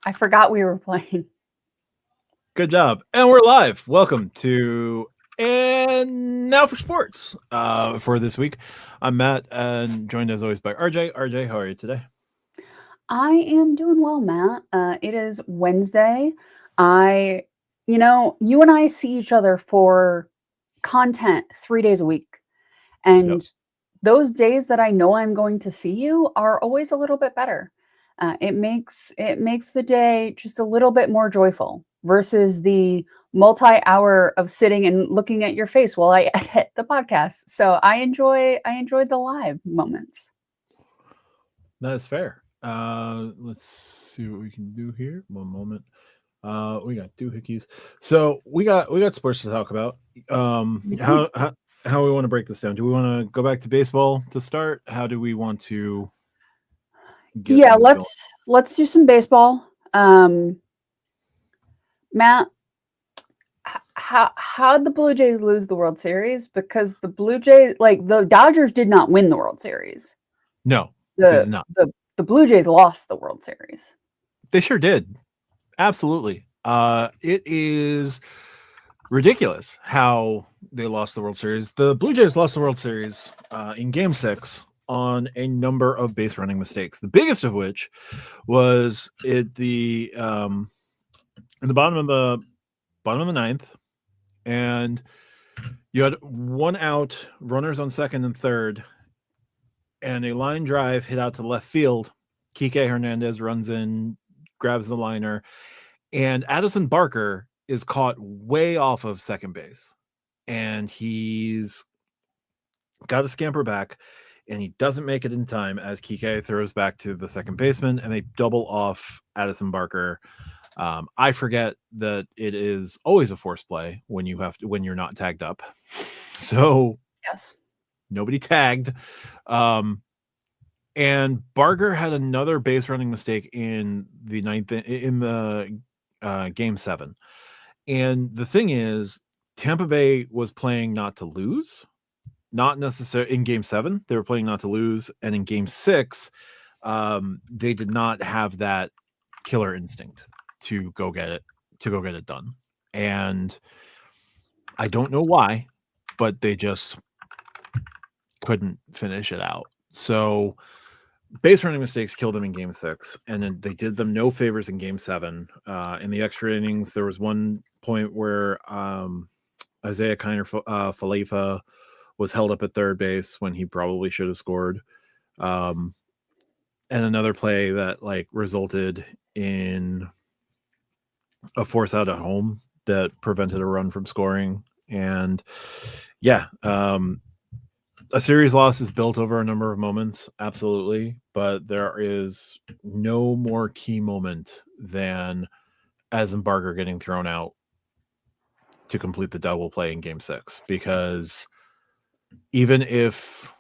I forgot we were playing. Good job. And we're live. Welcome to And Now for Sports for this week. I'm Matt and joined as always by RJ. RJ, how are you today? I am doing well, Matt. It is Wednesday. You and I see each other for content 3 days a week. Yep. And those days that I know I'm going to see you are always a little bit better. It makes the day just a little bit more joyful versus the multi-hour of sitting and looking at your face while I edit the podcast. So I enjoy the live moments. That is fair. Let's see what we can do here. One moment. We got doohickeys. So we got sports to talk about. Mhm. How we want to break this down? Do we want to go back to baseball to start? How do we want to get Yeah, things going? let's do some baseball. Matt, how'd the Blue Jays lose the World Series? Because the Blue Jays, like the Dodgers, did not win the World Series. No, they The did not. the Blue Jays lost the World Series. They sure did. Absolutely. It is ridiculous how they lost the World Series. The Blue Jays lost the World Series in Game 6 on a number of base running mistakes. The biggest of which was in the bottom of the ninth, and you had one out, runners on second and third, and a line drive hit out to left field. Kike Hernandez runs in, grabs the liner, and Addison Barker is caught way off of second base, and he's got to scamper back, and he doesn't make it in time as Kike throws back to the second baseman, and they double off Addison Barker. I forget that it is always a force play when you're not tagged up, so Yes. nobody tagged. And Barker had another base running mistake in the ninth in the Game 7. And the thing is, Tampa Bay was playing not to lose, not necessarily in Game 7. They were playing not to lose, and in Game 6, they did not have that killer instinct to go get it done. And I don't know why, but they just couldn't finish it out. So base running mistakes killed them in Game 6, and then they did them no favors in Game 7. In the extra innings, there was one point where Isaiah Kiner Falefa was held up at third base when he probably should have scored. And another play that resulted in a force out at home that prevented a run from scoring. And yeah, a series loss is built over a number of moments, absolutely, but there is no more key moment than Addison Barker getting thrown out to complete the double play in Game 6. Because even if,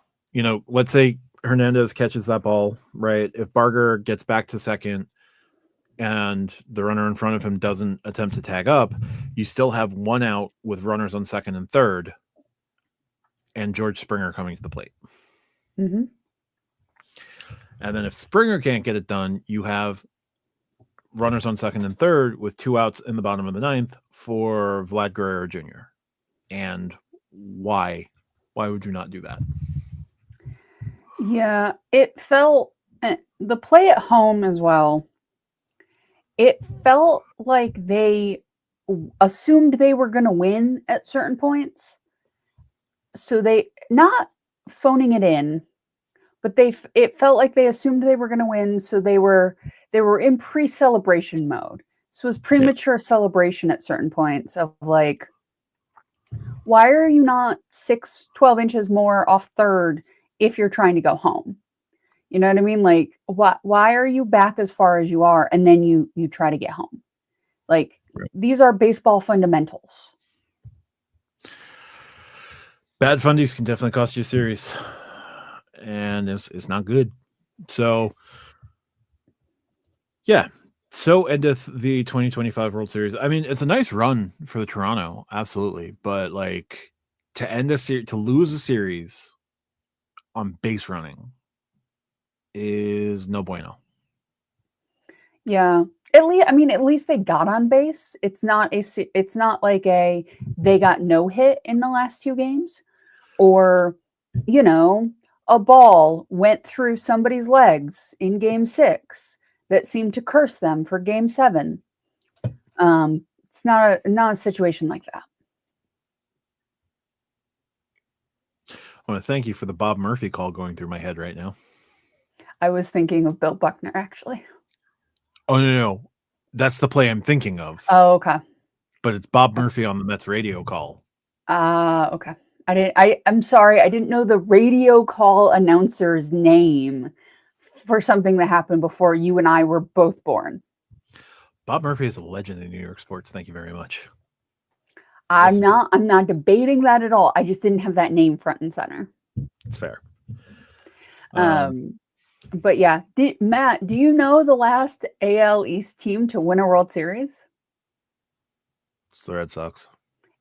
let's say Hernandez catches that ball, right? If Barker gets back to second and the runner in front of him doesn't attempt to tag up, you still have one out with runners on second and third, and George Springer coming to the plate. Mm-hmm. And then if Springer can't get it done, you have runners on second and third with two outs in the bottom of the ninth for Vlad Guerrero Jr. And why would you not do that? Yeah, it felt the play at home as well. It felt like they assumed they were going to win at certain points. So they not phoning it in, but it felt like they assumed they were going to win, so they were in pre-celebration mode. So it was premature celebration at certain points of like, why are you not 12 inches more off third if you're trying to go home? You know what I mean? Like, why are you back as far as you are and then you try to get home? Like, these are baseball fundamentals. Bad fundies can definitely cost you a series, and it's not good. So, yeah. So endeth the 2025 World Series. I mean, it's a nice run for the Toronto, absolutely, but to end the series, to lose a series on base running is no bueno. Yeah, at least they got on base. It's not like they got no hit in the last 2 games, or a ball went through somebody's legs in game 6 that seemed to curse them for game 7. It's not a situation like that. I want to thank you for the Bob Murphy call going through my head right now. I was thinking of Bill Buckner, actually. Oh, no. That's the play I'm thinking of. Oh, okay. But it's Bob Murphy on the Mets radio call. Okay. I'm sorry. I didn't know the radio call announcer's name for something that happened before you and I were both born. Bob Murphy is a legend in New York sports. Thank you very much. I'm not debating that at all. I just didn't have that name front and center. It's fair. But yeah, Matt, do you know the last AL East team to win a World Series? It's the Red Sox.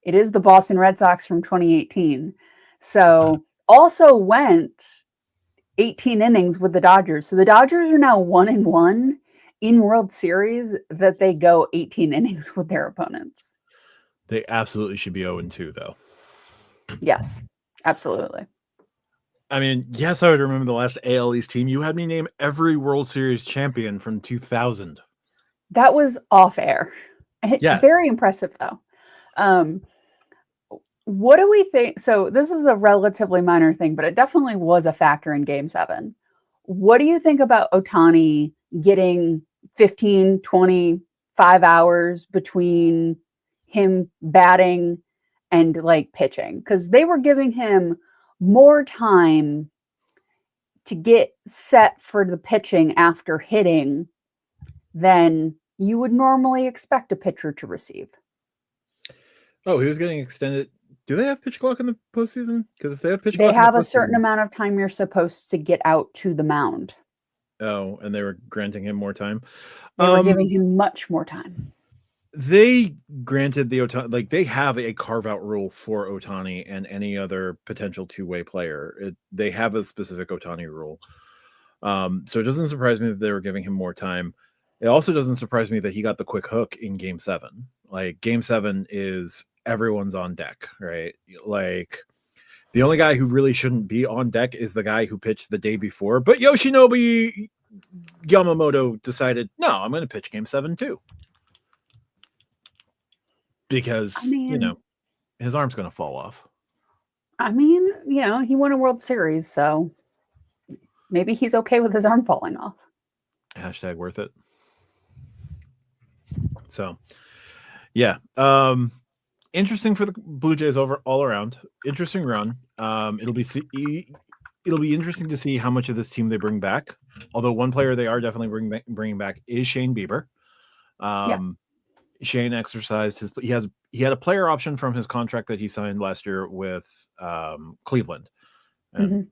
It is the Boston Red Sox from 2018. So also went 18 innings with the Dodgers. So the Dodgers are now 1-1 in World Series that they go 18 innings with their opponents. They absolutely should be 0-2, though. Yes, absolutely. I mean, yes, I would remember the last AL East team. You had me name every World Series champion from 2000. That was off air. Yeah. Very impressive, though. What do we think? So this is a relatively minor thing, but it definitely was a factor in Game 7. What do you think about Ohtani getting 15, 25 hours between him batting and pitching? Because they were giving him more time to get set for the pitching after hitting than you would normally expect a pitcher to receive. Oh, he was getting extended. Do they have pitch clock in the postseason? Because if they have pitch clock, they have a certain postseason, amount of time you're supposed to get out to the mound. Oh, and they were granting him more time. They were giving him much more time. They granted the Ohtani, they have a carve-out rule for Ohtani and any other potential two-way player. They have a specific Ohtani rule. So it doesn't surprise me that they were giving him more time. It also doesn't surprise me that he got the quick hook in Game 7. Game 7 is everyone's on deck, right? The only guy who really shouldn't be on deck is the guy who pitched the day before. But Yoshinobu Yamamoto decided, no, I'm going to pitch Game 7 too. Because, his arm's going to fall off. He won a World Series, so maybe he's okay with his arm falling off. # worth it. So, yeah. Interesting for the Blue Jays all around. Interesting run. It'll be interesting to see how much of this team they bring back. Although one player they are definitely bringing back is Shane Bieber. Yes. Shane exercised he had a player option from his contract that he signed last year with Cleveland. And,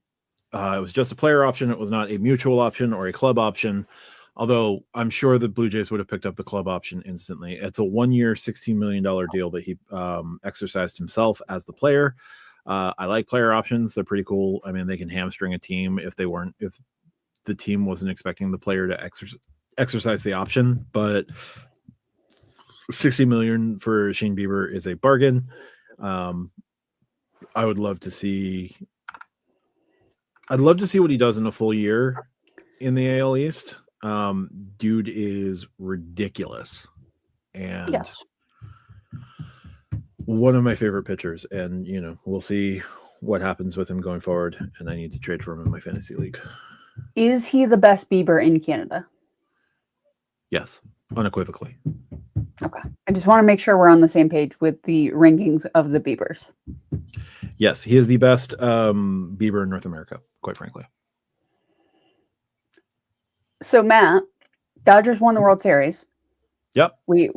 it was just a player option. It was not a mutual option or a club option. Although I'm sure the Blue Jays would have picked up the club option instantly. It's a 1-year, $16 million deal that he exercised himself as the player. I like player options. They're pretty cool. I mean, they can hamstring a team if the team wasn't expecting the player to exercise the option. But $60 million for Shane Bieber is a bargain. I would love to see. I'd love to see what he does in a full year in the AL East. Dude is ridiculous, and one of my favorite pitchers. And we'll see what happens with him going forward. And I need to trade for him in my fantasy league. Is he the best Bieber in Canada? Yes, unequivocally. Okay. I just want to make sure we're on the same page with the rankings of the Biebers. Yes, he is the best Bieber in North America, quite frankly. So Matt, Dodgers won the World Series. Yep. Whether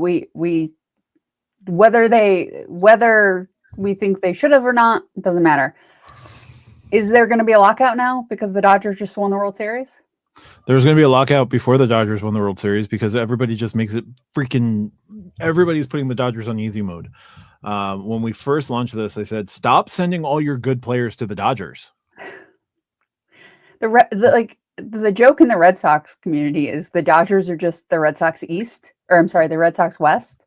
we think they should have or not, doesn't matter. Is there going to be a lockout now because the Dodgers just won the World Series? There was going to be a lockout before the Dodgers won the World Series because everybody just makes it everybody's putting the Dodgers on easy mode. When we first launched this, I said, stop sending all your good players to the Dodgers. the joke in the Red Sox community is the Dodgers are just the Red Sox East, or I'm sorry, the Red Sox West.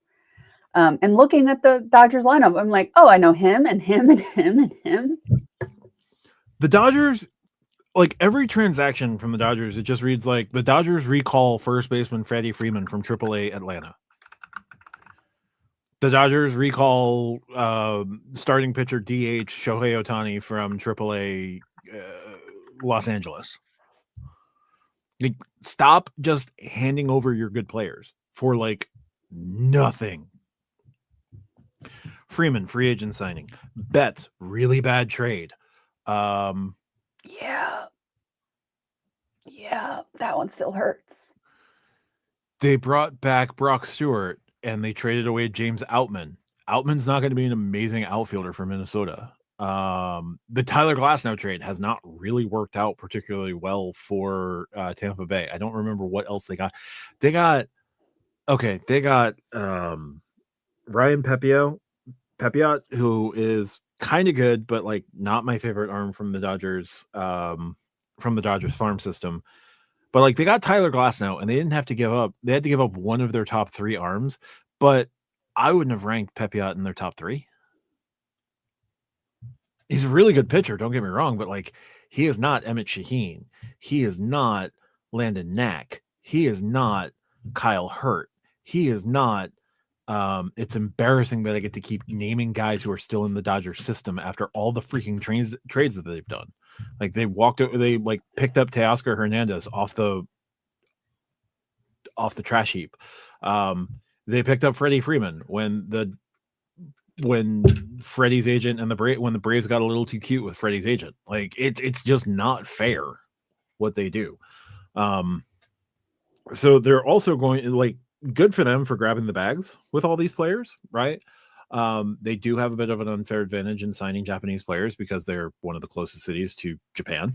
And looking at the Dodgers lineup, I'm like, oh, I know him and him and him and him. The Dodgers, like every transaction from the Dodgers, it just reads like the Dodgers recall first baseman Freddie Freeman from AAA Atlanta. The Dodgers recall starting pitcher DH Shohei Ohtani from AAA Los Angeles. Like, stop just handing over your good players for like nothing. Freeman, free agent signing. Betts, really bad trade. Yeah, that one still hurts. They brought back Brock Stewart and they traded away James Outman. Outman's not going to be an amazing outfielder for Minnesota. The Tyler Glasnow trade has not really worked out particularly well for Tampa Bay. I don't remember what else they got. They got Ryan Pepiot, who is kind of good, but like not my favorite arm from the Dodgers farm system. But like they got Tyler Glasnow and they didn't have to give up. They had to give up one of their top 3 arms, but I wouldn't have ranked Pepiot in their top 3. He's a really good pitcher, don't get me wrong, but like he is not Emmett Shaheen. He is not Landon Knack. He is not Kyle Hurt. He is not it's embarrassing that I get to keep naming guys who are still in the Dodgers system after all the freaking trades that they've done. Like they picked up Teoscar Hernandez off the trash heap. They picked up Freddie Freeman when Freddie's agent and when the Braves got a little too cute with Freddie's agent. Like it's just not fair what they do. So they're also going like good for them for grabbing the bags with all these players, right? They do have a bit of an unfair advantage in signing Japanese players because they're one of the closest cities to Japan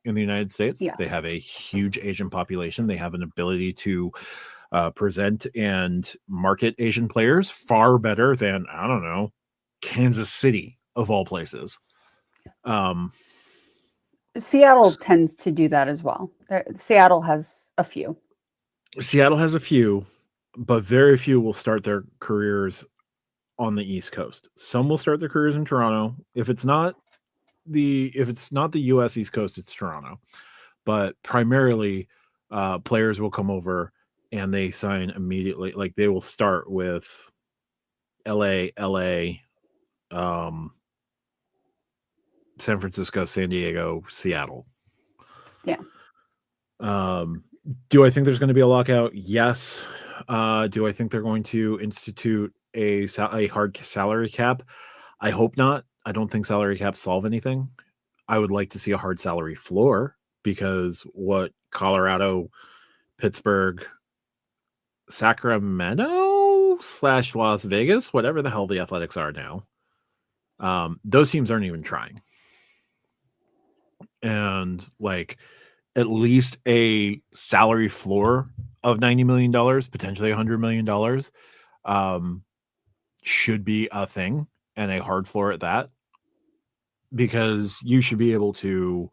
in the United States. Yes. They have a huge Asian population. They have an ability to present and market Asian players far better than, I don't know, Kansas City of all places. Seattle tends to do that as well. Seattle has a few. But very few will start their careers on the East Coast. Some will start their careers in Toronto. If it's not the US East Coast, it's Toronto. But primarily players will come over and they sign immediately. Like they will start with LA, San Francisco, San Diego, Seattle. Yeah. Do I think there's going to be a lockout? Yes. Do I think they're going to institute a hard salary cap? I hope not. I don't think salary caps solve anything. I would like to see a hard salary floor because what Colorado, Pittsburgh, Sacramento / Las Vegas, whatever the hell the Athletics are now, those teams aren't even trying. And like at least a salary floor of $90 million, potentially $100 million, should be a thing, and a hard floor at that, because you should be able to,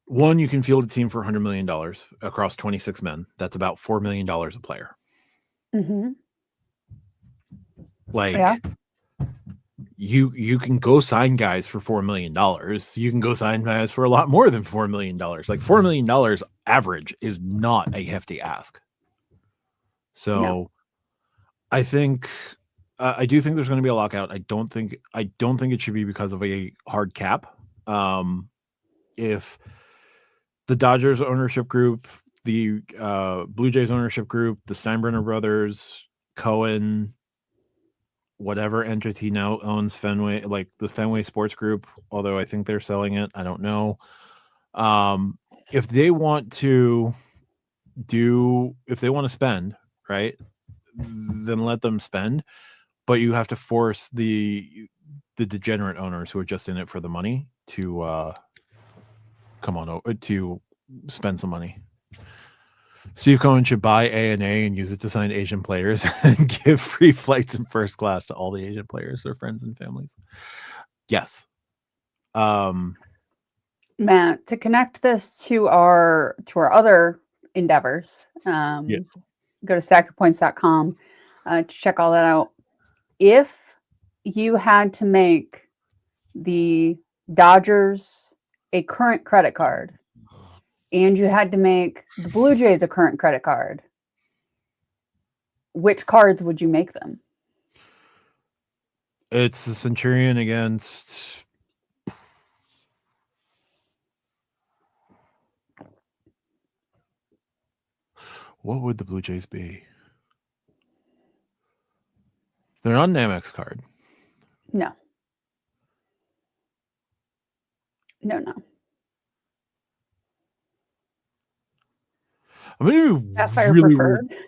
one, you can field a team for $100 million across 26 men. That's about $4 million a player. Mm-hmm. Like, yeah. You can go sign guys for $4 million. You can go sign guys for a lot more than $4 million. Like $4 million average is not a hefty ask. So no. I think I do think there's going to be a lockout. I don't think it should be because of a hard cap. If the Dodgers ownership group, the Blue Jays ownership group, the Steinbrenner brothers, Cohen, whatever entity now owns Fenway, like the Fenway Sports Group, although I think they're selling it, I don't know. If they want to spend, right, then let them spend, but you have to force the degenerate owners who are just in it for the money to to spend some money. Steve Cohen should buy A&A and use it to sign Asian players and give free flights in first class to all the Asian players, their friends and families. Yes. Matt, to connect this to our other endeavors, Yeah. go to stackyourpoints.com to check all that out. If you had to make the Dodgers a current credit card and you had to make the Blue Jays a current credit card, which cards would you make them? It's the Centurion against. What would the Blue Jays be? They're not an Amex card. No. No. I'm gonna be Sapphire really preferred. weird.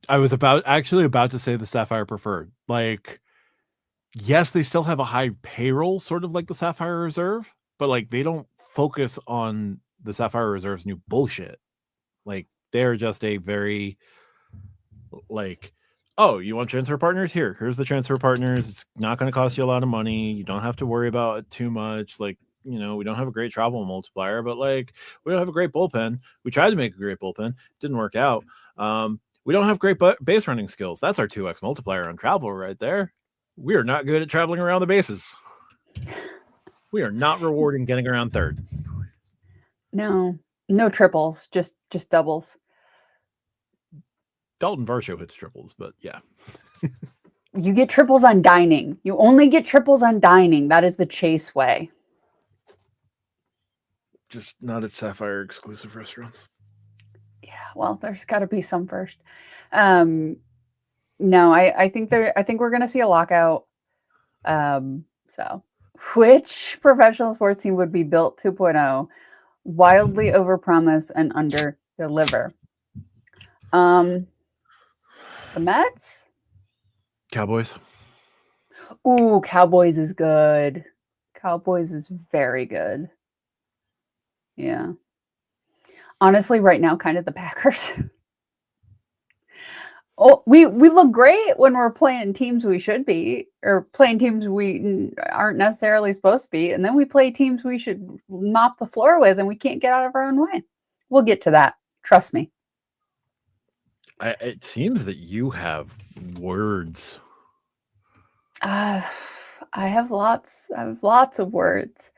I was about to say the Sapphire preferred. Like, yes, they still have a high payroll, sort of like the Sapphire Reserve, but like they don't focus on the Sapphire Reserve's new bullshit. Like, they're just a very like, oh, you want transfer partners? Here's the transfer partners. It's not going to cost you a lot of money. You don't have to worry about it too much. Like, you know, we don't have a great travel multiplier, but like, we don't have a great bullpen. We tried to make a great bullpen, didn't work out. We don't have great base running skills. That's our 2x multiplier on travel right there. We are not good at traveling around the bases. We are not rewarding getting around third. No triples, just doubles. Dalton Varsho hits triples, but yeah. You get triples on dining. You only get triples on dining. That is the Chase way. Just not at Sapphire exclusive restaurants. Yeah, well, there's got to be some first. No, I think we're going to see a lockout. So, which professional sports team would be built 2.0, wildly overpromise and under deliver? The Mets? Cowboys. Ooh, Cowboys is good. Cowboys is very good. Yeah. Honestly, right now, kind of the Packers. Oh, we look great when we're playing teams we should be, or playing teams we aren't necessarily supposed to be, and then we play teams we should mop the floor with, and we can't get out of our own way. We'll get to that. Trust me. It seems that you have words. I have lots of words.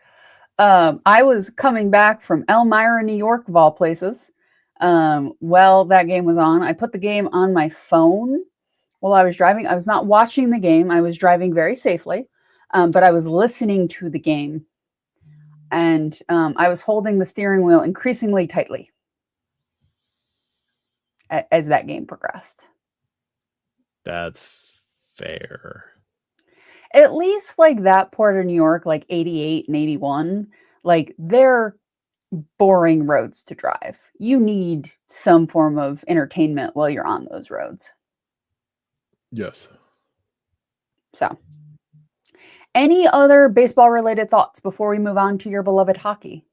I was coming back from Elmira, New York, of all places. Well, that game was on. I put the game on my phone while I was driving. I was not watching the game. I was driving very safely, but I was listening to the game. And I was holding the steering wheel increasingly tightly as that game progressed. That's fair. At least like that Port of New York, like 88 and 81, like they're boring roads to drive. You need some form of entertainment while you're on those roads. Yes. So, any other baseball related thoughts before we move on to your beloved hockey?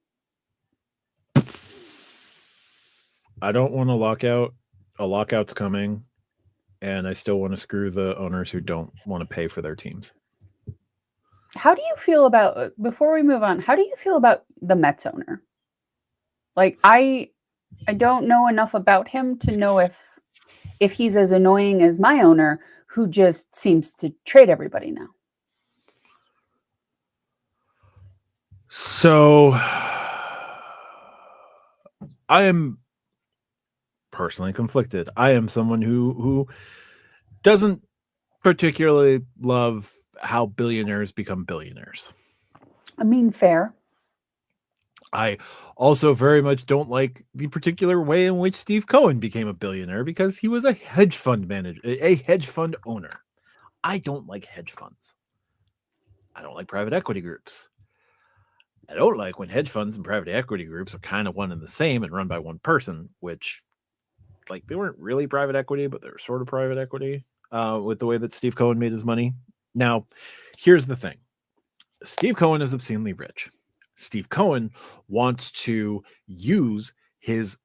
I don't want a lockout. A lockout's coming, and I still want to screw the owners who don't want to pay for their teams. How do you feel about, before we move on, how do you feel about the Mets owner? Like, I don't know enough about him to know if he's as annoying as my owner, who just seems to trade everybody now. So I am personally conflicted. I am someone who doesn't particularly love how billionaires become billionaires. I mean, fair. I also very much don't like the particular way in which Steve Cohen became a billionaire, because he was a hedge fund manager, a hedge fund owner. I don't like hedge funds. I don't like private equity groups. I don't like when hedge funds and private equity groups are kind of one and the same and run by one person, which, like, they weren't really private equity, but they were sort of private equity with the way that Steve Cohen made his money. Now, here's the thing. Steve Cohen is obscenely rich. Steve Cohen wants to use his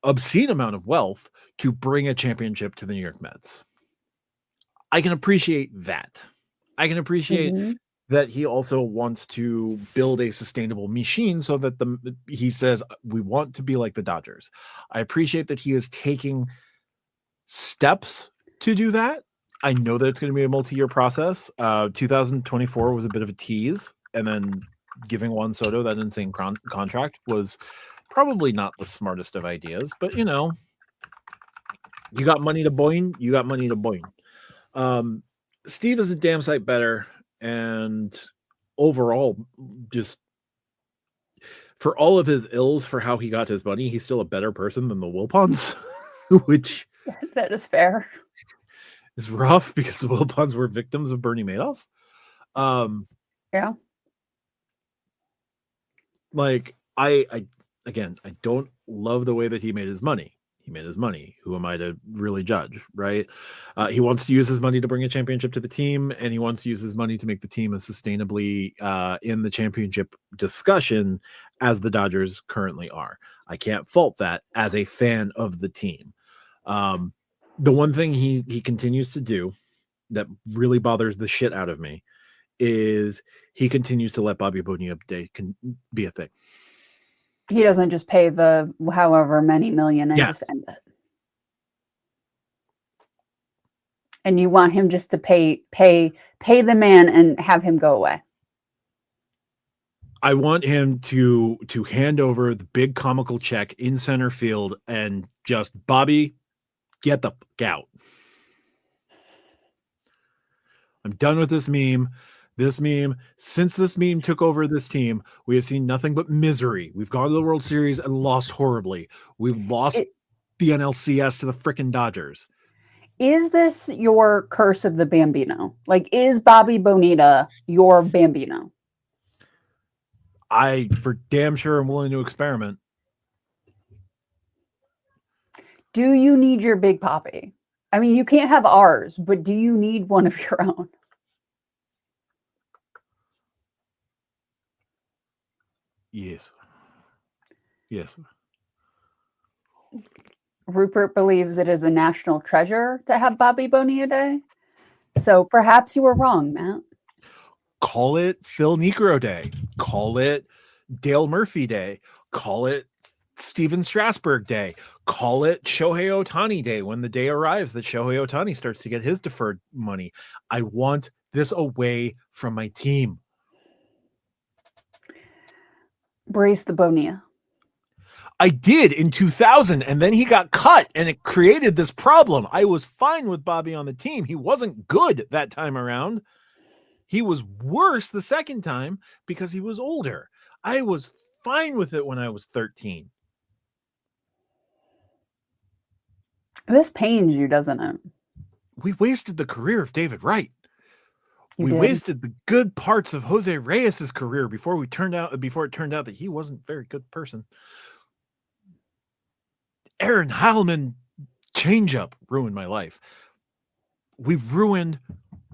obscene amount of wealth to bring a championship to the New York Mets. I can appreciate that. I can appreciate that he also wants to build a sustainable machine so that he says, we want to be like the Dodgers. I appreciate that he is taking steps to do that. I know that it's going to be a multi-year process. 2024 was a bit of a tease, and then giving Juan Soto that insane contract was probably not the smartest of ideas, but you know, you got money to boing, you got money to boing. Steve is a damn sight better, and overall, just for all of his ills for how he got his money, he's still a better person than the Wilpons, which that is fair. Is rough because the Wilpons were victims of Bernie Madoff. Yeah. Like I don't love the way that he made his money. He made his money. Who am I to really judge, right? He wants to use his money to bring a championship to the team, and he wants to use his money to make the team as sustainably in the championship discussion as the Dodgers currently are. I can't fault that as a fan of the team. The one thing he continues to do that really bothers the shit out of me is he continues to let Bobby Bonilla Day be a thing. He doesn't just pay the however many million and just end it. And you want him just to pay the man and have him go away. I want him to hand over the big comical check in center field and just, Bobby, get the fuck out. I'm done with this meme. Since this meme took over this team, we have seen nothing but misery. We've gone to the World Series and lost horribly. We've lost the NLCS to the frickin' Dodgers. Is this your curse of the Bambino? Like, is Bobby Bonilla your Bambino? I, for damn sure, am willing to experiment. Do you need your Big Papi? I mean, you can't have ours, but do you need one of your own? Yes. Rupert believes it is a national treasure to have Bobby Bonilla Day. So perhaps you were wrong, Matt. Call it Phil Niekro Day. Call it Dale Murphy Day. Call it Steven Strasburg Day. Call it Shohei Ohtani Day when the day arrives that Shohei Ohtani starts to get his deferred money. I want this away from my team. Brace the Bonilla. I did in 2000, and then he got cut, and it created this problem. I was fine with Bobby on the team. He wasn't good that time around. He was worse the second time because he was older. I was fine with it when I was 13. This pains you, doesn't it? We wasted the career of David Wright. You we did. wasted the good parts of Jose Reyes's career before it turned out that he wasn't a very good person. Aaron Heilman changeup ruined my life. We've ruined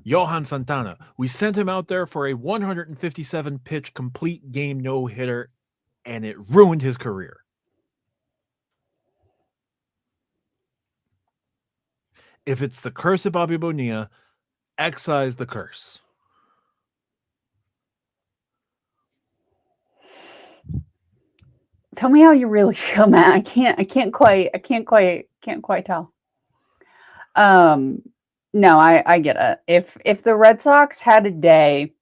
Johan Santana. We sent him out there for a 157 pitch complete game no hitter, and it ruined his career. If it's the curse of Bobby Bonilla, excise the curse. Tell me how you really feel, Matt. I can't quite tell. No, I get it. If the Red Sox had a day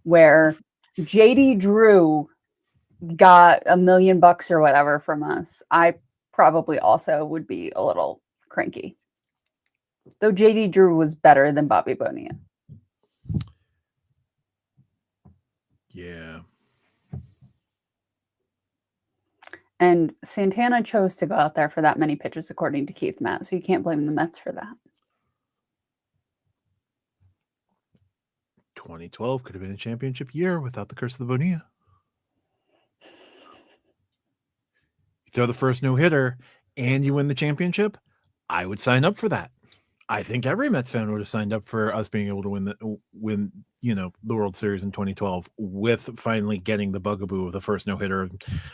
where JD Drew got $1 million or whatever from us, I probably also would be a little cranky. Though JD Drew was better than Bobby Bonilla. Yeah. And Santana chose to go out there for that many pitches, according to Keith Matt. So you can't blame the Mets for that. 2012 could have been a championship year without the curse of the Bonilla. You throw the first no-hitter and you win the championship, I would sign up for that. I think every Mets fan would have signed up for us being able to win the World Series in 2012 with finally getting the bugaboo of the first no-hitter of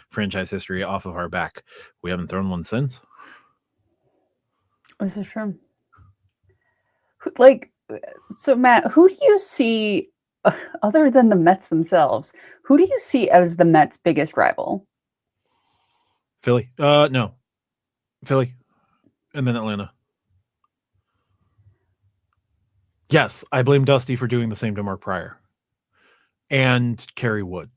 franchise history off of our back. We haven't thrown one since. This is true. So Matt, who do you see other than the Mets themselves, who do you see as the Mets' biggest rival? Philly. No. Philly. And then Atlanta. Yes, I blame Dusty for doing the same to Mark Pryor. And Kerry Wood.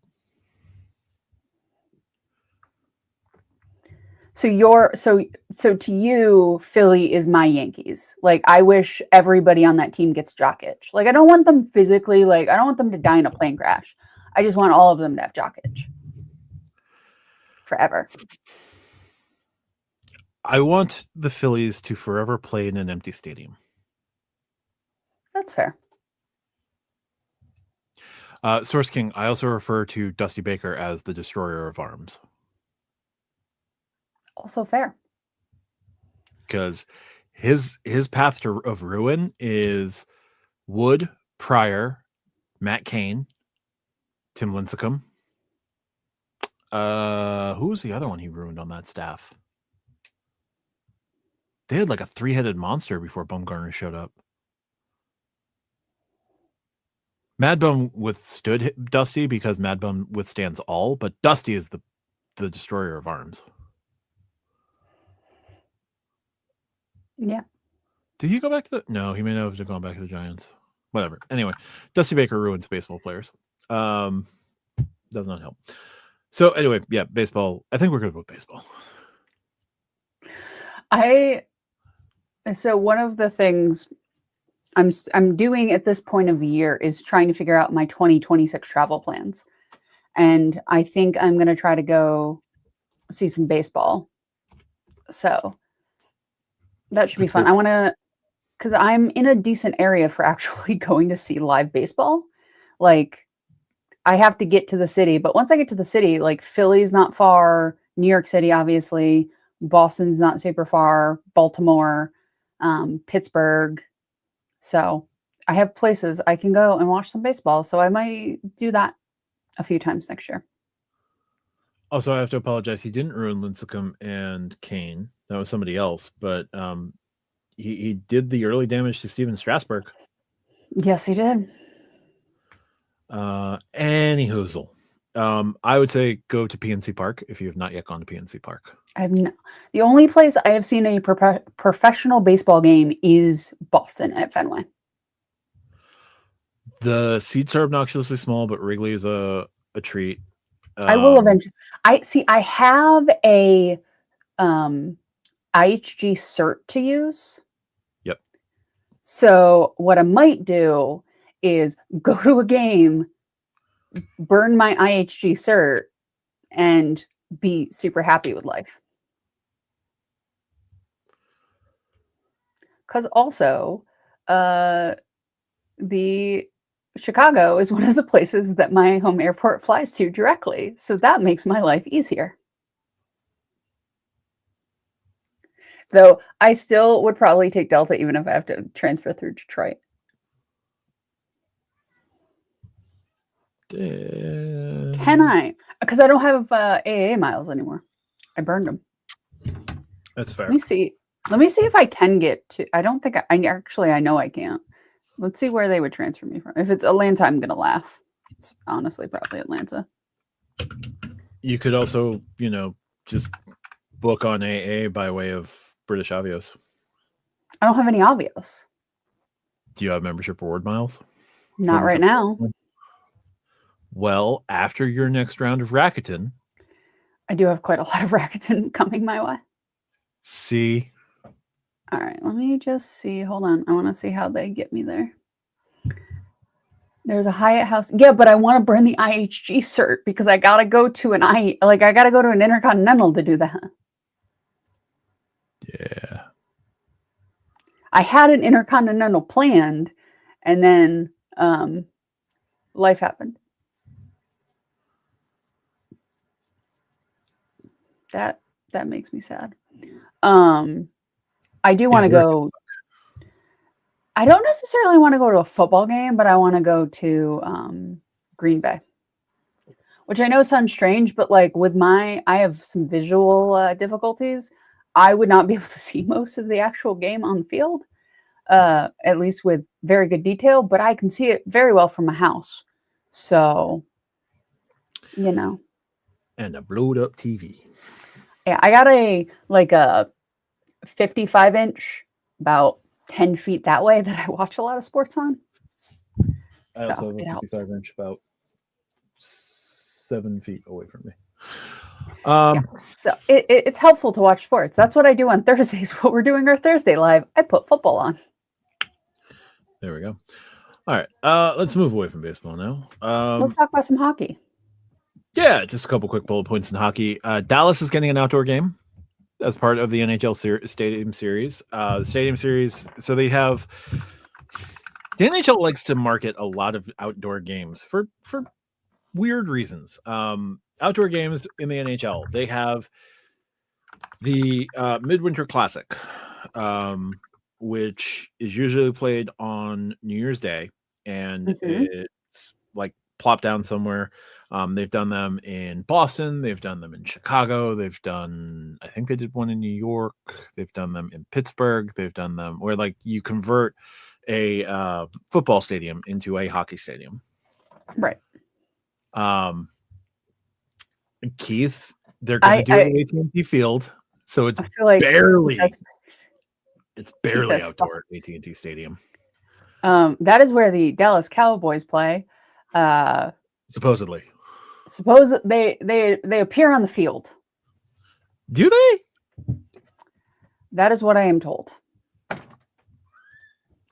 So to you, Philly is my Yankees. Like, I wish everybody on that team gets jock itch. Like, I don't want them physically, like, I don't want them to die in a plane crash. I just want all of them to have jock itch. Forever. I want the Phillies to forever play in an empty stadium. That's fair. Source King, I also refer to Dusty Baker as the destroyer of arms. Also fair. Because his path of ruin is Wood, Pryor, Matt Cain, Tim Lincecum. Who was the other one he ruined on that staff? They had like a 3-headed monster before Bumgarner showed up. Mad Bum withstood Dusty because Mad Bum withstands all, but Dusty is the destroyer of arms. Yeah. Did he go back to the... No, he may not have gone back to the Giants. Whatever. Anyway, Dusty Baker ruins baseball players. Does not help. So anyway, yeah, baseball. I think we're good with baseball. So one of the things I'm doing at this point of the year is trying to figure out my 2026 travel plans. And I think I'm going to try to go see some baseball. So that should be fun. I want to, because I'm in a decent area for actually going to see live baseball. Like, I have to get to the city, but once I get to the city, like, Philly's not far, New York City, obviously, Boston's not super far, Baltimore, Pittsburgh. So I have places I can go and watch some baseball. So I might do that a few times next year. Also, I have to apologize. He didn't ruin Lincecum and Kane. That was somebody else, but he did the early damage to Steven Strasburg. Yes, he did. Any hoozle. I would say go to PNC Park if you have not yet gone to PNC Park. The only place I have seen a professional baseball game is Boston at Fenway. The seats are obnoxiously small, but Wrigley is a treat. I will eventually. I have a IHG cert to use. Yep. So what I might do is go to a game, burn my IHG cert, and be super happy with life. Because also, the Chicago is one of the places that my home airport flies to directly. So that makes my life easier. Though I still would probably take Delta even if I have to transfer through Detroit. Can I? Because I don't have AAA miles anymore. I burned them. That's fair. Let me see if I can get to. I don't think I know I can't. Let's see where they would transfer me from. If it's Atlanta, I'm gonna laugh. It's honestly probably Atlanta. You could also, just book on AA by way of British Avios. I don't have any Avios. Do you have membership reward miles? Not right now. Well, after your next round of Rakuten, I do have quite a lot of Rakuten coming my way. See? All right, let me just see. Hold on. I want to see how they get me there. There's a Hyatt House. Yeah, but I want to burn the IHG cert because I got to go to I got to go to an Intercontinental to do that. Yeah. I had an Intercontinental planned, and then life happened. That makes me sad. I do want to go. I don't necessarily want to go to a football game, but I want to go to Green Bay, which I know sounds strange, but like I have some visual difficulties. I would not be able to see most of the actual game on the field. at least with very good detail, but I can see it very well from my house. So, you know, And a blowed up TV. yeah, I got a 55-inch, about 10 feet that way, that I watch a lot of sports on. I also So have it a helps. 55-inch about 7 feet away from me. Yeah. So it's helpful to watch sports. That's what I do on Thursdays. What we're doing our Thursday live, I put football on. There we go. All right, let's move away from baseball now. Let's talk about some hockey. Yeah, just a couple quick bullet points in hockey. Dallas is getting an outdoor game as part of the NHL Stadium Series. The Stadium Series, so they have the NHL likes to market a lot of outdoor games for weird reasons. Outdoor games in the NHL, they have the Midwinter Classic, which is usually played on New Year's Day, and it's like plopped down somewhere. They've done them in Boston, they've done them in Chicago, they've done, I think they did one in New York, they've done them in Pittsburgh, they've done them where like you convert a football stadium into a hockey stadium. Right. Keith, they're going to do it at AT&T Field, so it's like barely Keith outdoor at AT&T Stadium. That is where the Dallas Cowboys play. Supposedly. Suppose they appear on the field. Do they? That is what I am told.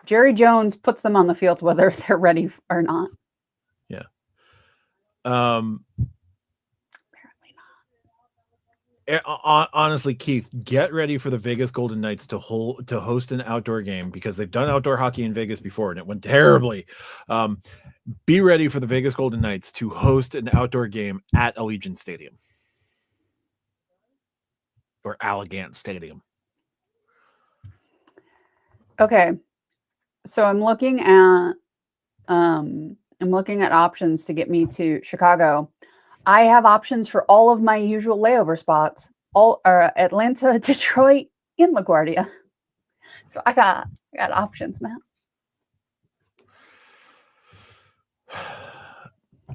Jerry Jones puts them on the field whether they're ready or not. Yeah. Apparently not. Honestly, Keith, get ready for the Vegas Golden Knights to host an outdoor game, because they've done outdoor hockey in Vegas before and it went terribly. Be ready for the Vegas Golden Knights to host an outdoor game at Allegiant Stadium or Allegiant Stadium. Okay, so I'm looking at options to get me to Chicago. I have options for all of my usual layover spots: all Atlanta, Detroit, and LaGuardia. So I got options, man.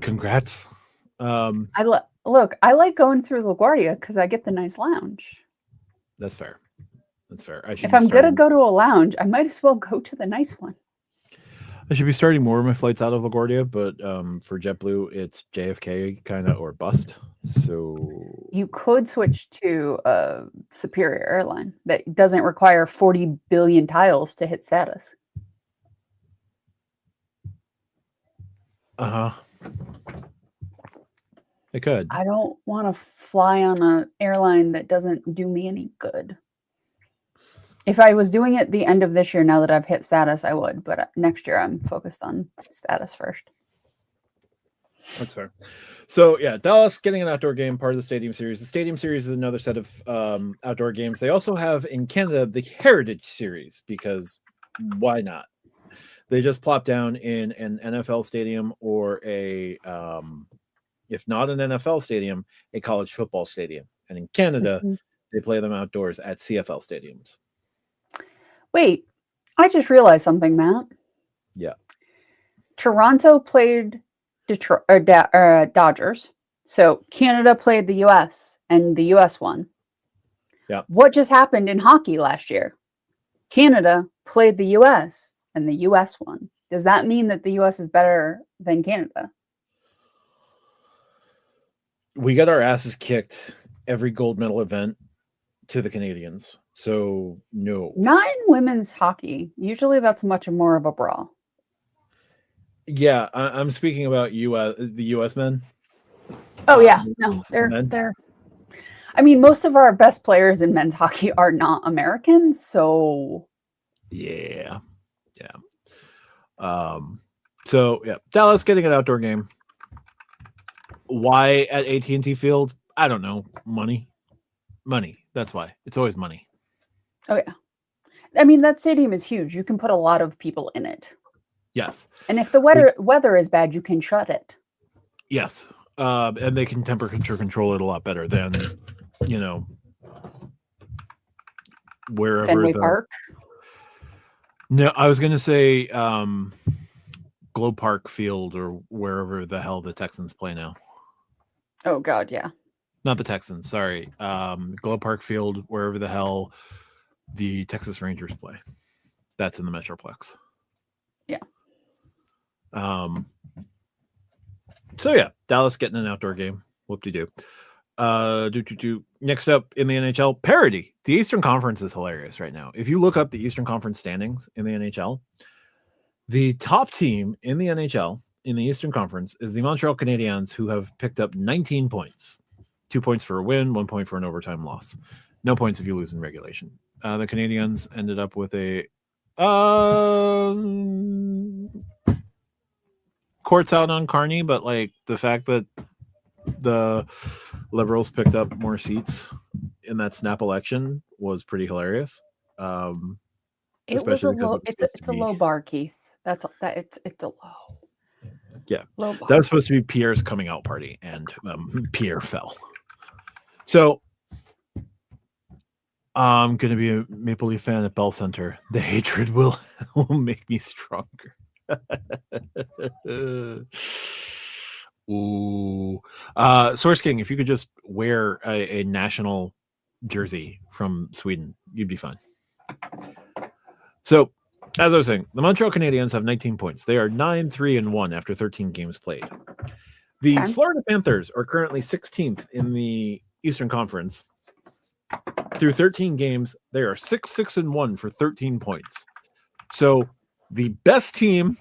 Congrats. I like going through LaGuardia because I get the nice lounge. That's fair. If I'm gonna go to a lounge, I might as well go to the nice one. I should be starting more of my flights out of LaGuardia, but for JetBlue, it's JFK kind of or bust. So you could switch to a superior airline that doesn't require 40 billion tiles to hit status. I could. I don't want to fly on an airline that doesn't do me any good. If I was doing it the end of this year, now that I've hit status, I would. But next year, I'm focused on status first. That's fair. So, yeah, Dallas getting an outdoor game, part of the Stadium Series. The Stadium Series is another set of outdoor games. They also have in Canada the Heritage Series, because why not? They just plop down in an NFL stadium or a, if not an NFL stadium, a college football stadium. And in Canada, they play them outdoors at CFL stadiums. Wait, I just realized something, Matt. Yeah. Toronto played Detroit or Dodgers. So Canada played the US and the US won. Yeah. What just happened in hockey last year? Canada played the US and the US won. Does that mean that the US is better than Canada? We got our asses kicked every gold medal event to the Canadians. So, no. Not in women's hockey. Usually that's much more of a brawl. Yeah, I'm speaking about the U.S. men. Oh, yeah. No, they're... I mean, most of our best players in men's hockey are not Americans, so... Yeah. So, yeah, Dallas getting an outdoor game. Why at AT&T Field? I don't know. Money. That's why. It's always money. Oh, yeah. I mean, that stadium is huge. You can put a lot of people in it. Yes. And if the weather is bad, you can shut it. Yes. And they can temperature control it a lot better than, wherever Fenway Park. No, I was gonna say Globe Park Field or wherever the hell the Texans play now. Oh God, yeah. Not the Texans, sorry. Globe Park Field, wherever the hell the Texas Rangers play. That's in the Metroplex. Yeah. So yeah, Dallas getting an outdoor game. Whoop-de-doo. Next up in the NHL, parity. The Eastern Conference is hilarious right now. If you look up the Eastern Conference standings in the NHL, the top team in the NHL in the Eastern Conference is the Montreal Canadiens, who have picked up 19 points. 2 points for a win, 1 point for an overtime loss. No points if you lose in regulation. The Canadiens ended up with a courts out on Carney, but like the fact that the Liberals picked up more seats in that snap election was pretty hilarious. It was a Especially because low. it was It's supposed to a be low bar, Keith. That's that. It's a low. yeah. Low bar. That was supposed to be Pierre's coming out party, and Pierre fell. So I'm gonna be a Maple Leaf fan at Bell Center. The hatred will make me stronger. Ooh. Source King, if you could just wear a national jersey from Sweden, you'd be fine. So, as I was saying, the Montreal Canadiens have 19 points. They are 9-3-1 after 13 games played. The Florida Panthers are currently 16th in the Eastern Conference. Through 13 games, they are 6-6-1 for 13 points. So the best team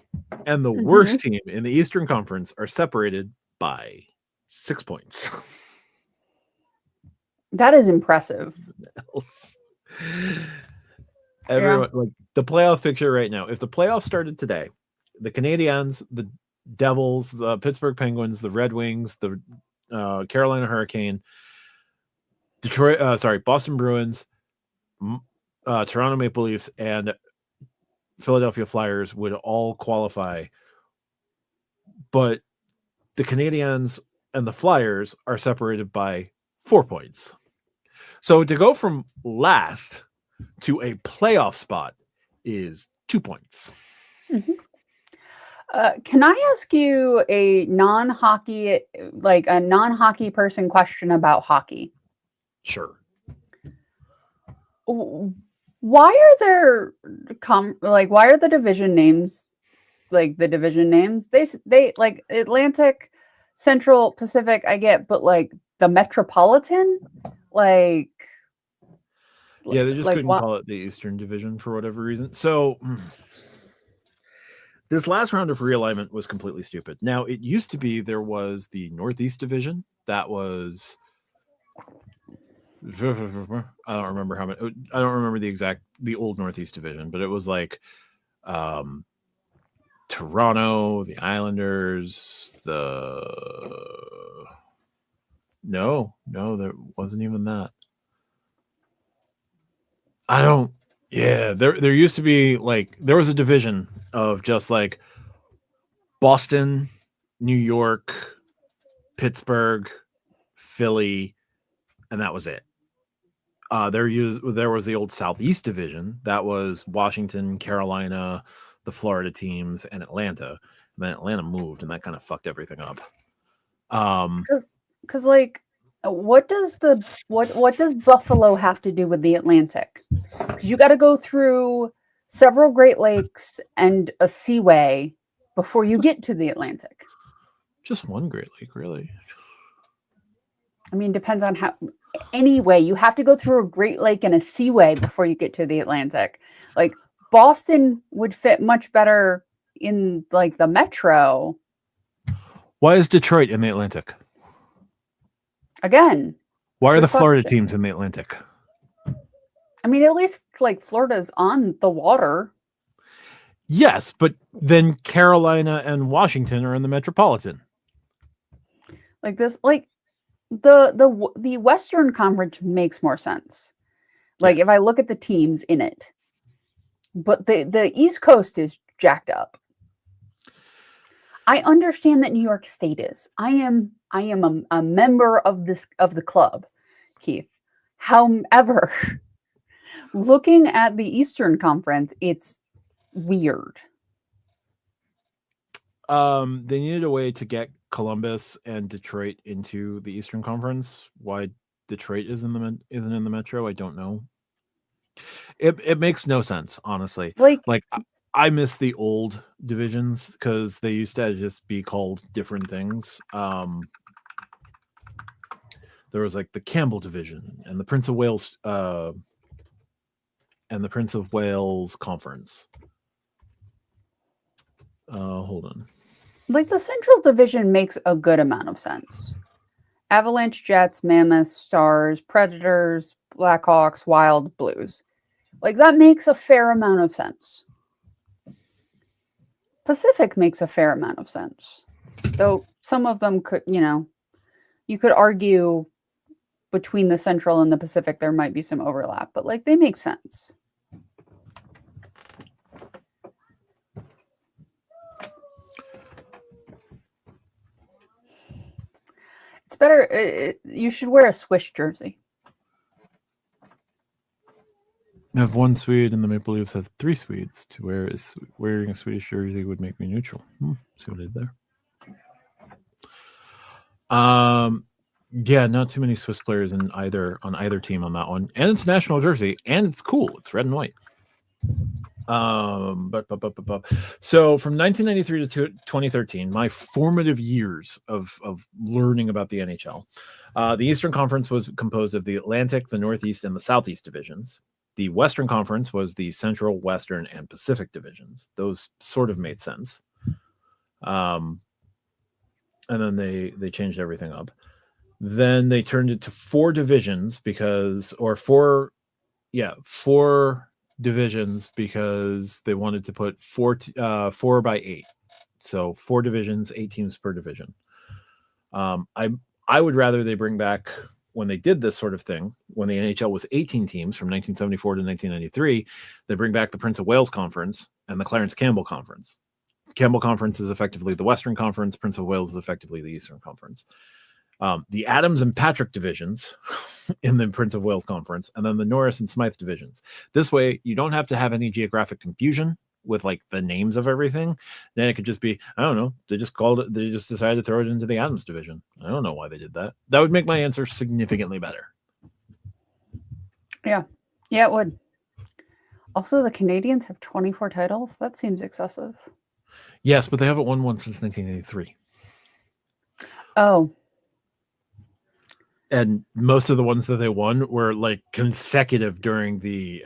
and the worst team in the Eastern Conference are separated by 6 points. That is impressive. Everyone, like the playoff picture right now. If the playoffs started today, the Canadiens, the Devils, the Pittsburgh Penguins, the Red Wings, the Carolina Hurricane, Boston Bruins, Toronto Maple Leafs, and Philadelphia Flyers would all qualify. But the Canadiens and the Flyers are separated by 4 points. So to go from last to a playoff spot is 2 points. Mm-hmm. Can I ask you a non-hockey person question about hockey? Sure. Why are there why are the division names like the division names? They like Atlantic, Central, Pacific, I get, but like the Metropolitan, yeah, they just couldn't call it the Eastern Division for whatever reason. So this last round of realignment was completely stupid. Now, it used to be there was the Northeast Division that was I don't remember how many. I don't remember the old Northeast Division, but it was like Toronto, the Islanders, no, there wasn't even that. There used to be like there was a division of just like Boston, New York, Pittsburgh, Philly, and that was it. There was the old Southeast Division that was Washington, Carolina, the Florida teams, and Atlanta. And then Atlanta moved, and that kind of fucked everything up. Because like, what does Buffalo have to do with the Atlantic? Because you got to go through several Great Lakes and a seaway before you get to the Atlantic. Just one Great Lake, really. I mean, depends on how. Anyway, you have to go through a Great Lake and a seaway before you get to the Atlantic. Like Boston would fit much better in like the metro. Why is Detroit in the Atlantic? Again, why are the Florida teams in the Atlantic? I mean, at least like Florida's on the water. Yes, but then Carolina and Washington are in the metropolitan. Like this, like the Western Conference makes more sense. Like if I look at the teams in it, but the East Coast is jacked up. I understand that New York State is. I am a member of the club, Keith. However, looking at the Eastern Conference, it's weird. They needed a way to get Columbus and Detroit into the Eastern Conference. Why Detroit isn't in the Metro, I don't know. It makes no sense, honestly. Like, I miss the old divisions because they used to just be called different things. There was like the Campbell division and the Prince of Wales Conference. Hold on. like the Central Division makes a good amount of sense. Avalanche, Jets, Mammoths, Stars, Predators, Blackhawks, Wild, Blues. Like that makes a fair amount of sense. Pacific makes a fair amount of sense. Though some of them could, you could argue between the Central and the Pacific there might be some overlap, but like they make sense. It's better. You should wear a Swiss jersey. I have one Swede, and the Maple Leafs have 3 Swedes. Wearing a Swedish jersey would make me neutral. See what I did there. Yeah, not too many Swiss players on either team on that one, and it's national jersey, and it's cool. It's red and white. So from 1993 to 2013, my formative years of learning about the NHL, the Eastern Conference was composed of the Atlantic, the Northeast, and the Southeast divisions. The Western Conference was the Central, Western, and Pacific divisions. Those sort of made sense. And then they changed everything up. Then they turned it to 4 divisions four divisions because they wanted to put 4 by 8. So 4 divisions, 8 teams per division. I would rather they bring back, when they did this sort of thing, when the NHL was 18 teams from 1974 to 1993, they bring back the Prince of Wales Conference and the Clarence Campbell Conference. Campbell Conference is effectively the Western Conference. Prince of Wales is effectively the Eastern Conference. The Adams and Patrick divisions in the Prince of Wales Conference, and then the Norris and Smythe divisions. This way, you don't have to have any geographic confusion with like the names of everything. Then it could just be, I don't know, they just decided to throw it into the Adams division. I don't know why they did that. That would make my answer significantly better. Yeah, it would. Also, the Canadians have 24 titles. That seems excessive. Yes, but they haven't won one since 1983. Oh. And most of the ones that they won were like consecutive during the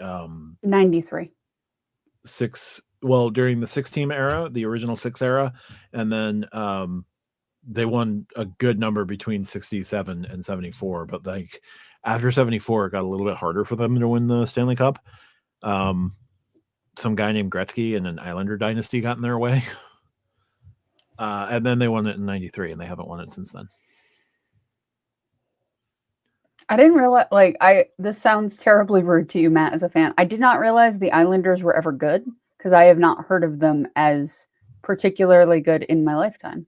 93. During the 6-team era, the original 6 era, and then they won a good number between 67 and 74, but like after 74 it got a little bit harder for them to win the Stanley Cup. Some guy named Gretzky and an Islander dynasty got in their way. And then they won it in 93, and they haven't won it since then. I didn't realize, this sounds terribly rude to you, Matt, as a fan. I did not realize the Islanders were ever good because I have not heard of them as particularly good in my lifetime.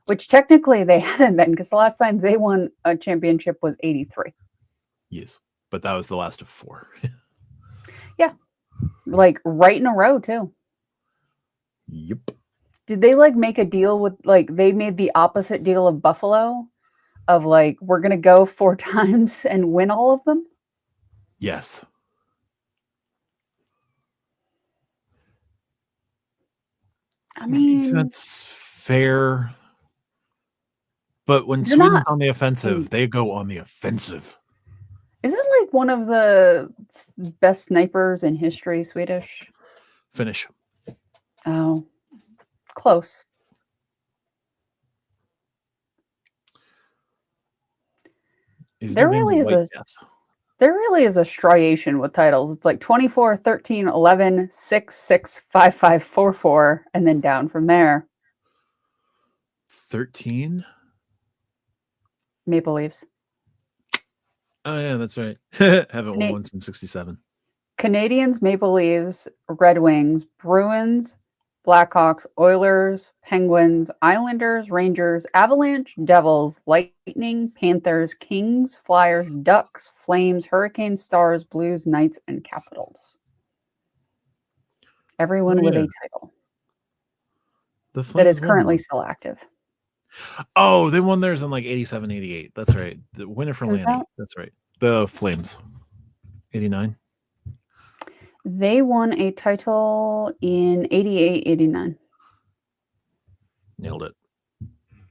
Which technically they haven't been because the last time they won a championship was 83. Yes, but that was the last of 4. Yeah, like right in a row too. Yep. Did they make a deal with they made the opposite deal of Buffalo? Of we're going to go 4 times and win all of them? Yes. I mean, that's fair. But when Sweden's on the offensive, they go on the offensive. Isn't one of the best snipers in history Swedish? Finnish. Oh, close. There really is a striation with titles. It's 24, 13, 11, 6, 6, 5, 5, 4, 4, and then down from there. 13? Maple Leafs. Oh, yeah, that's right. Haven't won one since 67. Canadians, Maple Leafs, Red Wings, Bruins, Blackhawks, Oilers, Penguins, Islanders, Rangers, Avalanche, Devils, Lightning, Panthers, Kings, Flyers, Ducks, Flames, Hurricanes, Stars, Blues, Knights, and Capitals. Everyone Oh, with yeah. a title The that is Flames won currently one. still active. Oh, they won theirs in like 87, 88. That's right. The winner for Who's Lanny. that? That's right. The Flames. 89. They won a title in 88, 89. Nailed it.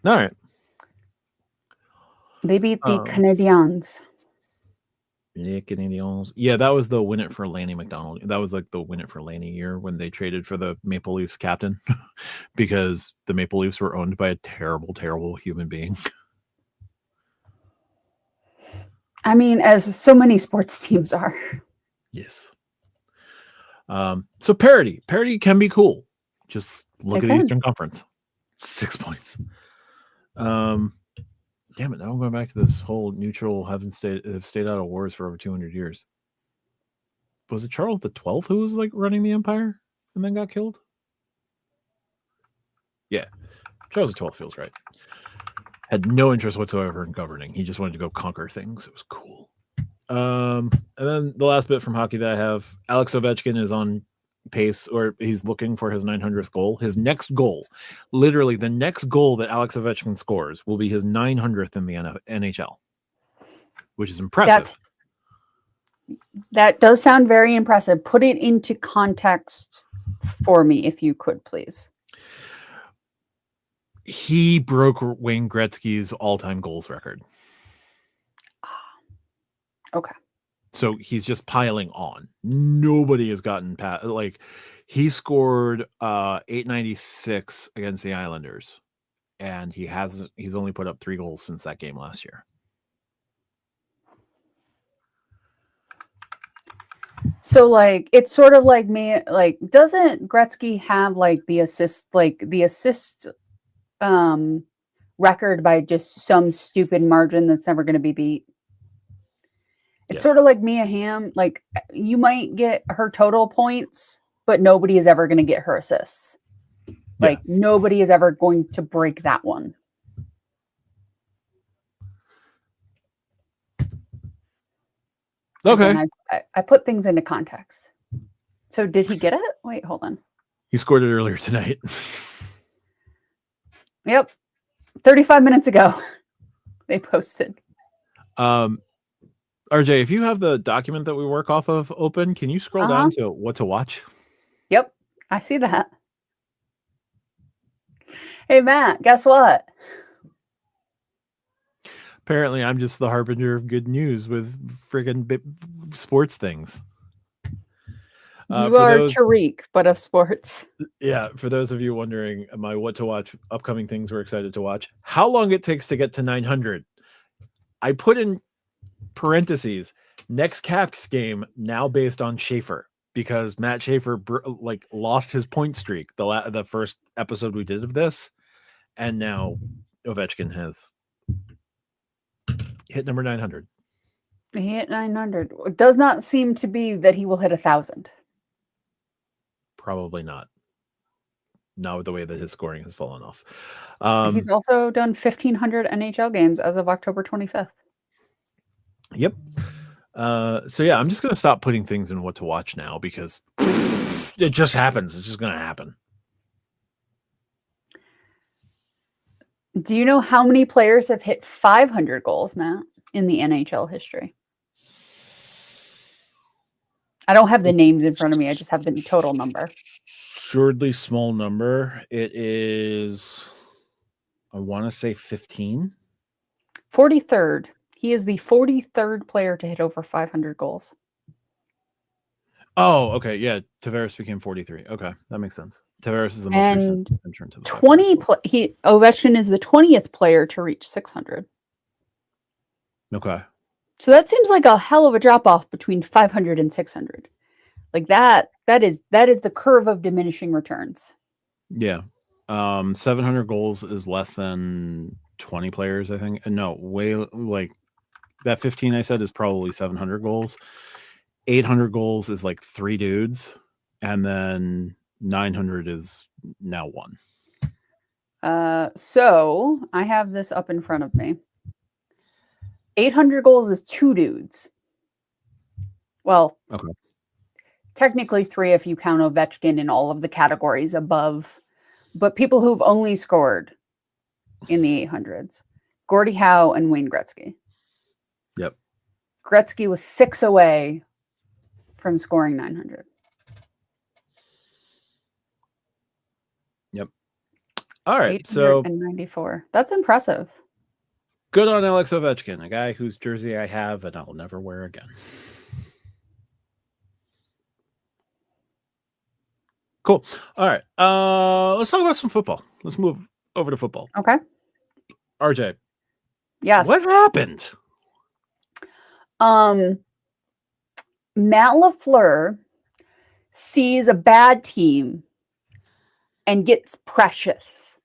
All right. They beat the Canadiens. Yeah, Canadiens. Yeah, that was the win it for Lanny McDonald. That was like the win it for Lanny year when they traded for the Maple Leafs captain because the Maple Leafs were owned by a terrible, terrible human being. I mean, as so many sports teams are. Yes. So parity can be cool. Just look at the Eastern Conference. 6 points. Damn it! Now I'm going back to this whole neutral have stayed out of wars for over 200 years. Was it Charles the 12th who was like running the empire and then got killed? Yeah, Charles the 12th feels right. Had no interest whatsoever in governing. He just wanted to go conquer things. It was cool. And then the last bit from hockey that I have, Alex Ovechkin is on pace, or he's looking for his 900th goal. His next goal, literally the next goal that Alex Ovechkin scores will be his 900th in the NHL, which is impressive. That does sound very impressive. Put it into context for me, if you could, please. He broke Wayne Gretzky's all-time goals record. Okay. So he's just piling on. Nobody has gotten past, like, he scored 896 against the Islanders, and he's only put up 3 goals since that game last year. So like it's sort of like me, like doesn't Gretzky have like the assist record by just some stupid margin that's never going to be beat? It's sort of like Mia Hamm. Like you might get her total points, but nobody is ever going to get her assists. Like nobody is ever going to break that one. Okay. Again, I put things into context. So did he get it? Wait, hold on. He scored it earlier tonight. Yep. 35 minutes ago, they posted. RJ, if you have the document that we work off of open, can you scroll down to what to watch? Yep, I see that. Hey, Matt, guess what? Apparently, I'm just the harbinger of good news with friggin' sports things. You are Tariq, but of sports. Yeah, for those of you wondering, my what to watch upcoming things we're excited to watch. How long it takes to get to 900. I put in parentheses, next Caps game now based on Schaefer, because Matt Schaefer lost his point streak the first episode we did of this, and now Ovechkin has hit number 900. He hit 900. It does not seem to be that he will hit 1,000. Probably not. Not with the way that his scoring has fallen off. He's also done 1,500 NHL games as of October 25th. Yep. So yeah, I'm just going to stop putting things in what to watch now because it just happens. It's just going to happen. Do you know how many players have hit 500 goals, Matt, in the NHL history? I don't have the names in front of me. I just have the total number. Absurdly small number. It is, I want to say 15. 43rd. He is the 43rd player to hit over 500 goals. Oh, okay. Yeah, Tavares became 43. Okay, that makes sense. Tavares is the most recent entrant to the Ovechkin is the 20th player to reach 600. Okay. So that seems like a hell of a drop off between 500 and 600. Like that is the curve of diminishing returns. Yeah. 700 goals is less than 20 players, I think. No, way like that 15 I said is probably 700 goals. 800 goals is like 3 dudes, and then 900 is now 1. So I have this up in front of me. 800 goals is 2 dudes. Well, okay. technically 3 if you count Ovechkin in all of the categories above, but people who've only scored in the 800s, Gordie Howe and Wayne Gretzky. Yep. Gretzky was 6 away from scoring 900. Yep. All right. 894. That's impressive. Good on Alex Ovechkin, a guy whose jersey I have and I'll never wear again. Cool. All right. Let's talk about some football. Let's move over to football. Okay. RJ. Yes. What happened? Matt LaFleur sees a bad team and gets precious.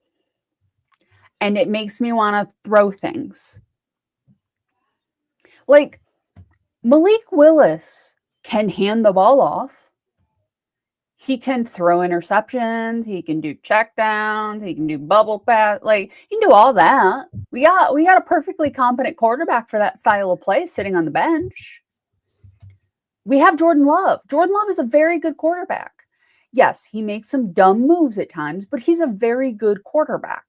And it makes me want to throw things. Like, Malik Willis can hand the ball off. He can throw interceptions. He can do checkdowns. He can do bubble pass. Like, he can do all that. We got a perfectly competent quarterback for that style of play sitting on the bench. We have Jordan Love. Jordan Love is a very good quarterback. Yes, he makes some dumb moves at times, but he's a very good quarterback.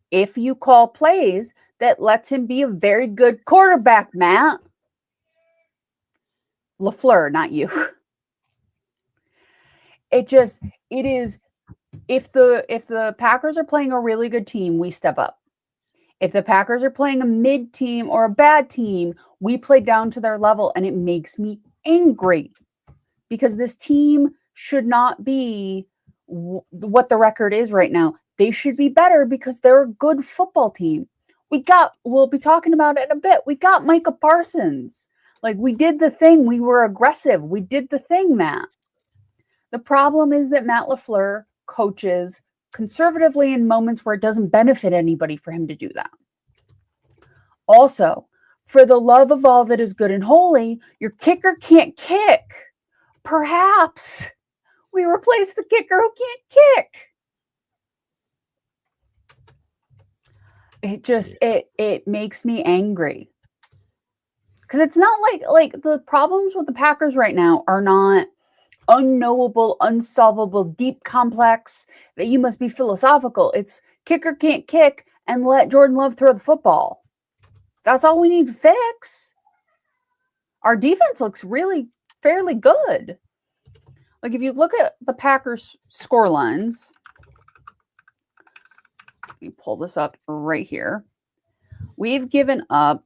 If you call plays that lets him be a very good quarterback, Matt LaFleur, not you. It is, if the Packers are playing a really good team, we step up. If the Packers are playing a mid team or a bad team, we play down to their level, and it makes me angry because this team should not be what the record is right now. They should be better because they're a good football team. We'll be talking about it in a bit. We got Micah Parsons. Like, we did the thing. We were aggressive. We did the thing, Matt. The problem is that Matt LaFleur coaches conservatively in moments where it doesn't benefit anybody for him to do that. Also, for the love of all that is good and holy, your kicker can't kick. Perhaps we replace the kicker who can't kick. It makes me angry. Because it's not like the problems with the Packers right now are not unknowable, unsolvable, deep, complex, that you must be philosophical. It's kicker can't kick and let Jordan Love throw the football. That's all we need to fix. Our defense looks really fairly good. Like, if you look at the Packers score lines, let me pull this up right here. We've given up,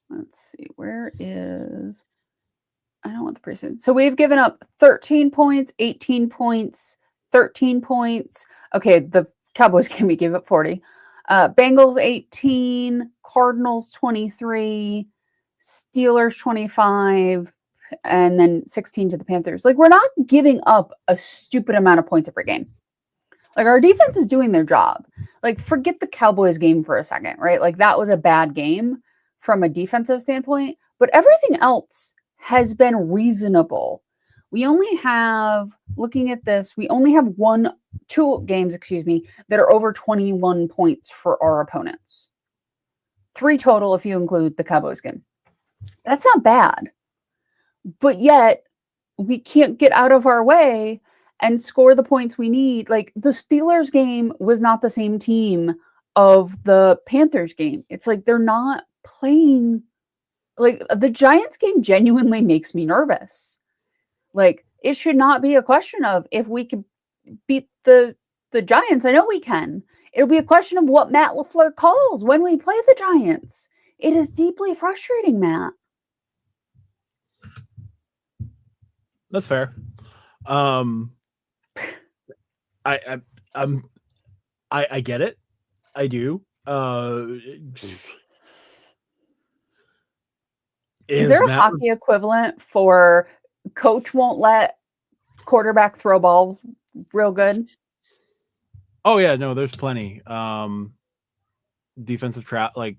let's see, where is, I don't want the preseason. So we've given up 13 points, 18 points, 13 points. Okay, the Cowboys gave up 40. Bengals 18, Cardinals 23, Steelers 25, and then 16 to the Panthers. Like, we're not giving up a stupid amount of points every game. Like, our defense is doing their job. Like, forget the Cowboys game for a second, right? Like, that was a bad game from a defensive standpoint, but everything else has been reasonable. We only have, looking at this, we only have two games, that are over 21 points for our opponents. 3 total if you include the Cowboys game. That's not bad. But yet, we can't get out of our way and score the points we need. Like, the Steelers game was not the same team of the Panthers game. It's like they're not playing. Like, the Giants game genuinely makes me nervous. Like, it should not be a question of if we can beat the Giants. I know we can. It'll be a question of what Matt LaFleur calls when we play the Giants. It is deeply frustrating, Matt. That's fair. I get it. I do. Is there a hockey equivalent for coach won't let quarterback throw ball real good? Oh yeah, no, there's plenty. Defensive trap, like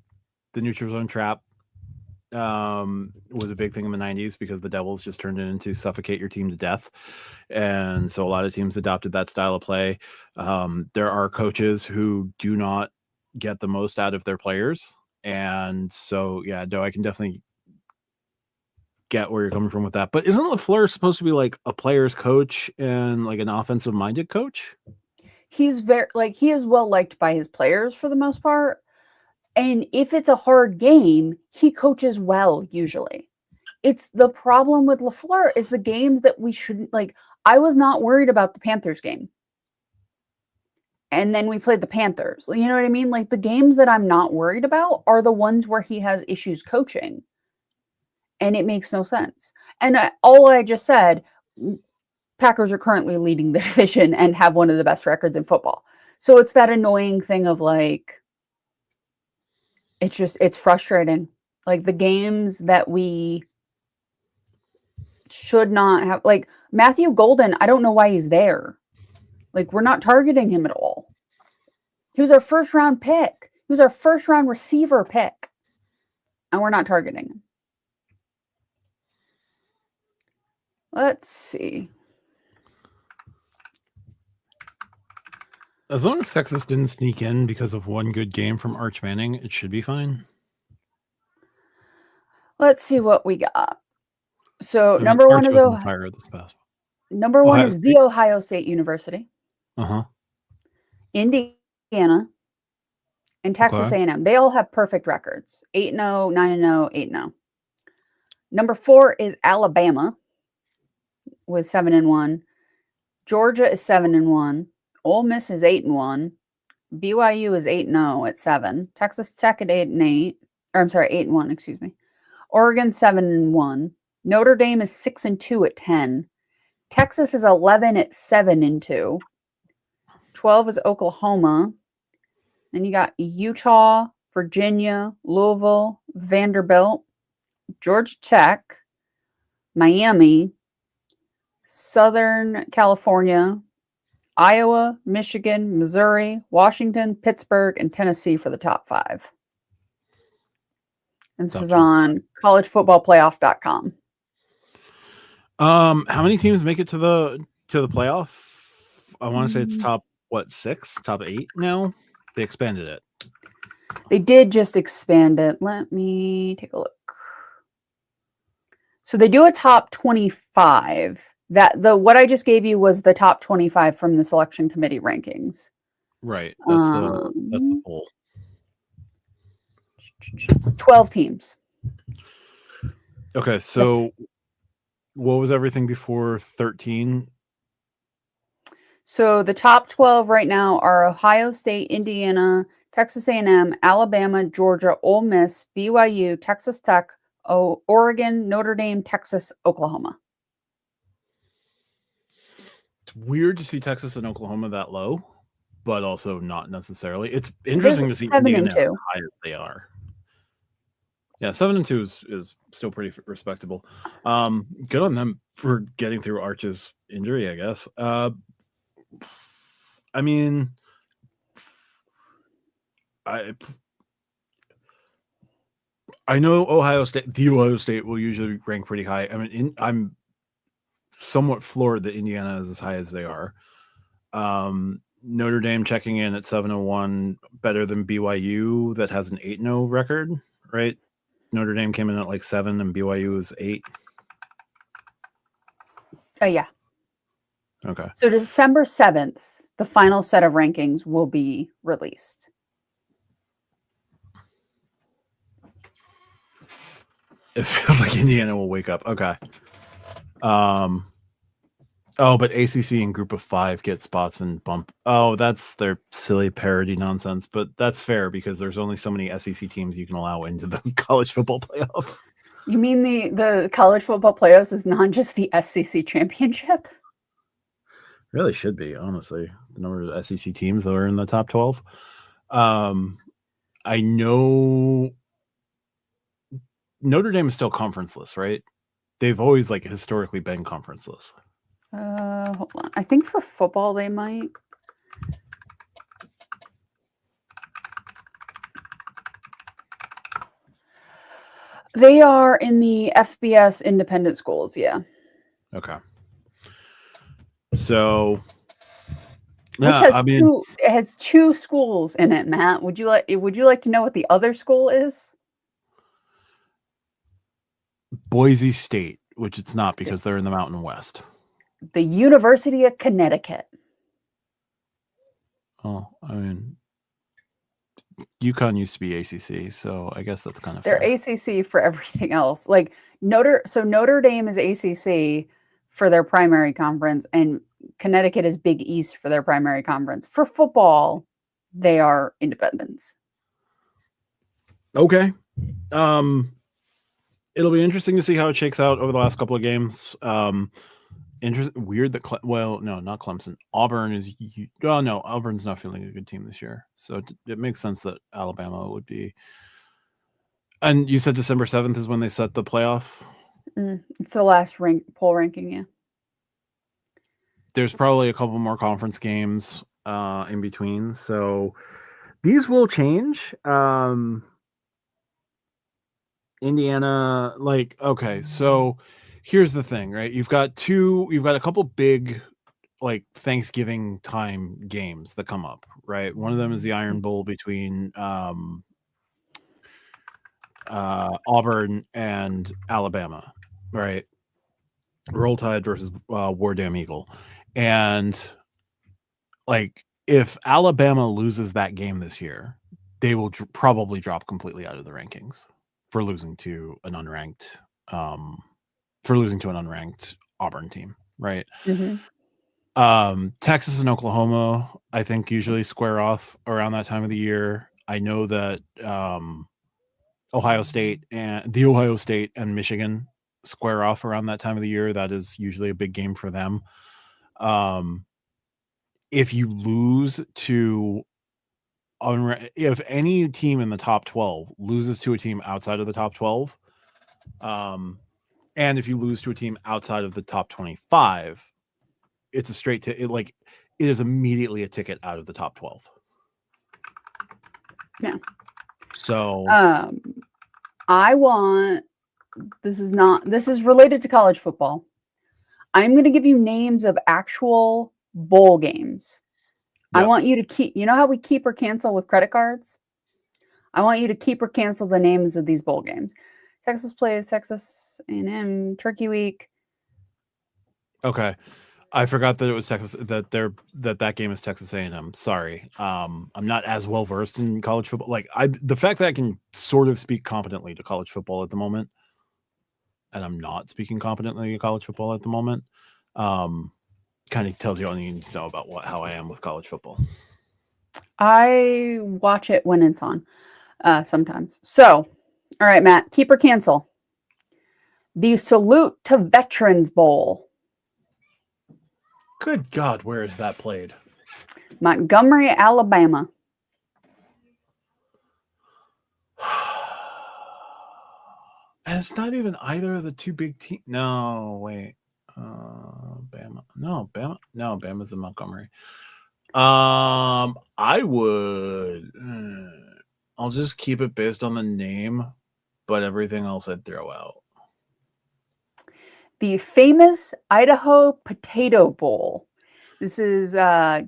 the neutral zone trap, was a big thing in the 90s because the Devils just turned it into suffocate your team to death. And so a lot of teams adopted that style of play. There are coaches who do not get the most out of their players. And so, yeah, no, I can definitely get where you're coming from with that. But isn't LaFleur supposed to be like a player's coach and like an offensive minded coach? He's very he is well liked by his players for the most part. And if it's a hard game, he coaches well usually. It's the problem with LaFleur is the games that we shouldn't like. I was not worried about the Panthers game. And then we played the Panthers. You know what I mean? Like the games that I'm not worried about are the ones where he has issues coaching. And it makes no sense. And all I just said, Packers are currently leading the division and have one of the best records in football. So it's that annoying thing of like, it's frustrating. Like the games that we should not have, like Matthew Golden, I don't know why he's there. Like we're not targeting him at all. He was our first round pick. He was our first round receiver pick. And we're not targeting him. Let's see. As long as Texas didn't sneak in because of one good game from Arch Manning, it should be fine. Let's see what we got. So number one is Ohio. Number one is The Ohio State University. Indiana. And Texas A&M. They all have perfect records. 8-0, 9-0, 8-0. Number 4 is Alabama with 7-1. Georgia is 7-1. Ole Miss is 8-1. BYU is 8-0 at 7. Texas Tech at 8-8. Or I'm sorry, 8-1, excuse me. Oregon 7-1. Notre Dame is 6-2 at 10. Texas is 11 at 7-2. 12 is Oklahoma. Then you got Utah, Virginia, Louisville, Vanderbilt, Georgia Tech, Miami, Southern California, Iowa, Michigan, Missouri, Washington, Pittsburgh, and Tennessee for the top 5. And this is on collegefootballplayoff.com. How many teams make it to the playoff? I want to say it's top 6, top 8 now. They expanded it. They did just expand it. Let me take a look. So they do a top 25. What I just gave you was the top 25 from the selection committee rankings. Right. That's the poll. 12 teams. Okay, so what was everything before 13? So the top 12 right now are Ohio State, Indiana, Texas A&M, Alabama, Georgia, Ole Miss, BYU, Texas Tech, Oregon, Notre Dame, Texas, Oklahoma. It's weird to see Texas and Oklahoma that low, but also not necessarily. It's interesting to see Indiana as high as they are. Yeah, 7-2 is still pretty respectable. Good on them for getting through Arch's injury, I guess. I mean, I know the Ohio State will usually rank pretty high. I mean, I'm somewhat floored that Indiana is as high as they are. Notre Dame checking in at 7-1, better than BYU that has an 8-0 record, right? Notre Dame came in at like 7 and BYU is 8. Oh, yeah. Okay. So December 7th, the final set of rankings will be released. It feels like Indiana will wake up. Okay. But ACC and Group of 5 get spots and bump. Oh, that's their silly parody nonsense. But that's fair because there's only so many SEC teams you can allow into the college football playoff. You mean the college football playoffs is not just the SEC championship? Really should be, honestly. The number of SEC teams that are in the top 12. I know Notre Dame is still conferenceless, right? They've always historically been conferenceless. Hold on. I think for football they might. They are in the FBS independent schools, yeah. Okay. So it has 2 schools in it, Matt. Would you like to know what the other school is? Boise State, which it's not because they're in the Mountain West. The University of Connecticut. Oh, I mean, UConn used to be ACC, so I guess that's kind of They're fair. ACC for everything else. Like Notre Dame is ACC for their primary conference, and Connecticut is Big East for their primary conference. For football, they are independents. Okay. It'll be interesting to see how it shakes out over the last couple of games. Weird that not Clemson. Auburn is no, Auburn's not feeling a good team this year, so it makes sense that Alabama would be. And you said December 7th is when they set the playoff. It's the last poll ranking, yeah. There's probably a couple more conference games in between, so these will change. Indiana, okay, so here's the thing, right? You've got a couple big Thanksgiving time games that come up, right? One of them is the Iron Bowl between Auburn and Alabama, right? Roll Tide versus War Damn Eagle. And if Alabama loses that game this year, they will probably drop completely out of the rankings for losing to an unranked Auburn team, right? Mm-hmm. Texas and Oklahoma, I think, usually square off around that time of the year. I know that Ohio State and Michigan square off around that time of the year. That is usually a big game for them. If you lose to if any team in the top 12 loses to a team outside of the top 12, and if you lose to a team outside of the top 25, it's a straight it is immediately a ticket out of the top 12. Yeah. So this is related to college football. I'm going to give you names of actual bowl games. Yep. I want you to keep, you know how we keep or cancel with credit cards? I want you to keep or cancel the names of these bowl games. Texas plays Texas A&M Turkey Week. Okay. I forgot that it was Texas, that game is Texas A&M. Sorry. I'm not as well versed in college football. The fact that I can sort of speak competently to college football at the moment, and I'm not speaking competently to college football at the moment, kind of tells you all you need to know about how I am with college football. I watch it when it's on, sometimes. So, all right, Matt, keep or cancel. The Salute to Veterans Bowl. Good God, where is that played? Montgomery, Alabama. And it's not even either of the two big teams. No, wait. Bama. No, Bama. No, Bama's in Montgomery. I would. I'll just keep it based on the name, but everything else I'd throw out. The famous Idaho Potato Bowl. This is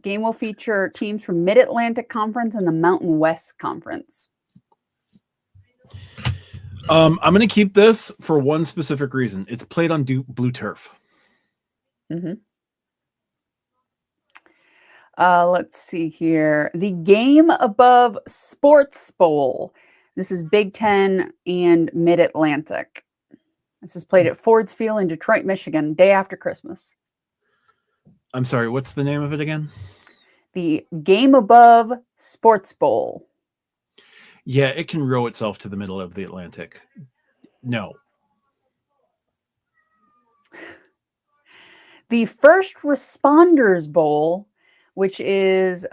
game will feature teams from Mid-Atlantic Conference and the Mountain West Conference. I'm going to keep this for one specific reason. It's played on blue turf. Mm-hmm. Let's see here. The Game Above Sports Bowl. This is Big Ten and Mid-Atlantic. This is played at Ford's Field in Detroit, Michigan, day after Christmas. I'm sorry, what's the name of it again? The Game Above Sports Bowl. Yeah, it can row itself to the middle of the Atlantic. No. The First Responders Bowl, which is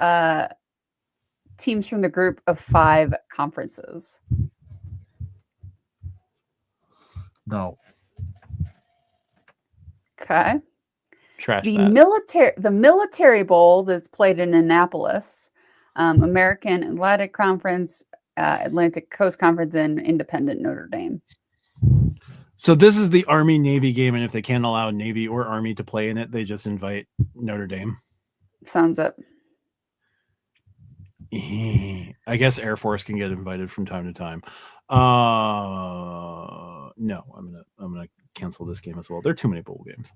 teams from the group of 5 conferences. No. Okay. Trash the that. The Military Bowl that's played in Annapolis, American Atlantic Conference, Atlantic Coast Conference, and Independent Notre Dame. So this is the Army-Navy game, and if they can't allow Navy or Army to play in it, they just invite Notre Dame. Sounds it. I guess Air Force can get invited from time to time. No, I'm gonna cancel this game as well. There are too many bowl games.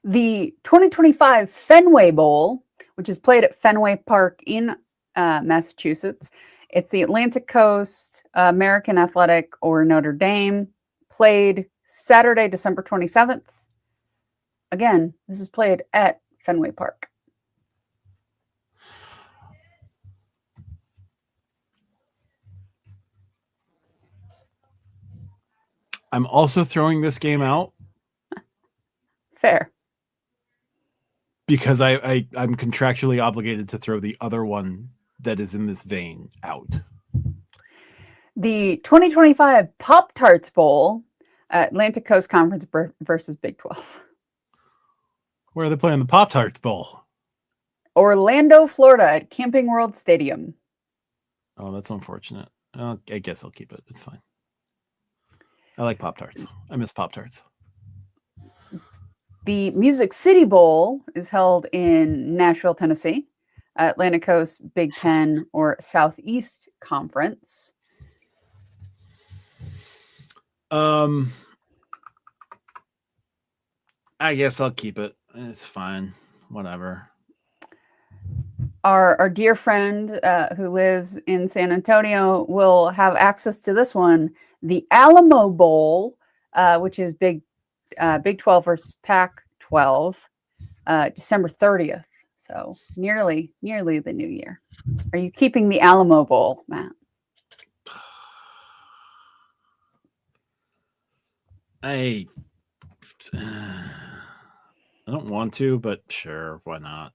The 2025 Fenway Bowl, which is played at Fenway Park in Massachusetts. It's the Atlantic Coast, American Athletic, or Notre Dame. Played Saturday, December 27th. Again, this is played at Fenway Park. I'm also throwing this game out. Fair. Because I'm contractually obligated to throw the other one that is in this vein out. The 2025 Pop-Tarts Bowl, Atlantic Coast Conference versus Big 12. Where are they playing the Pop-Tarts Bowl? Orlando, Florida at Camping World Stadium. Oh, that's unfortunate. I guess I'll keep it. It's fine. I like Pop-Tarts. I miss Pop-Tarts. The Music City Bowl is held in Nashville, Tennessee, Atlantic Coast, Big Ten, or Southeast Conference. I guess I'll keep it. It's fine. Whatever. Our dear friend who lives in San Antonio will have access to this one, the Alamo Bowl, which is Big 12 versus Pac-12, December 30th. So nearly the new year. Are you keeping the Alamo Bowl, Matt? I don't want to, but sure, why not?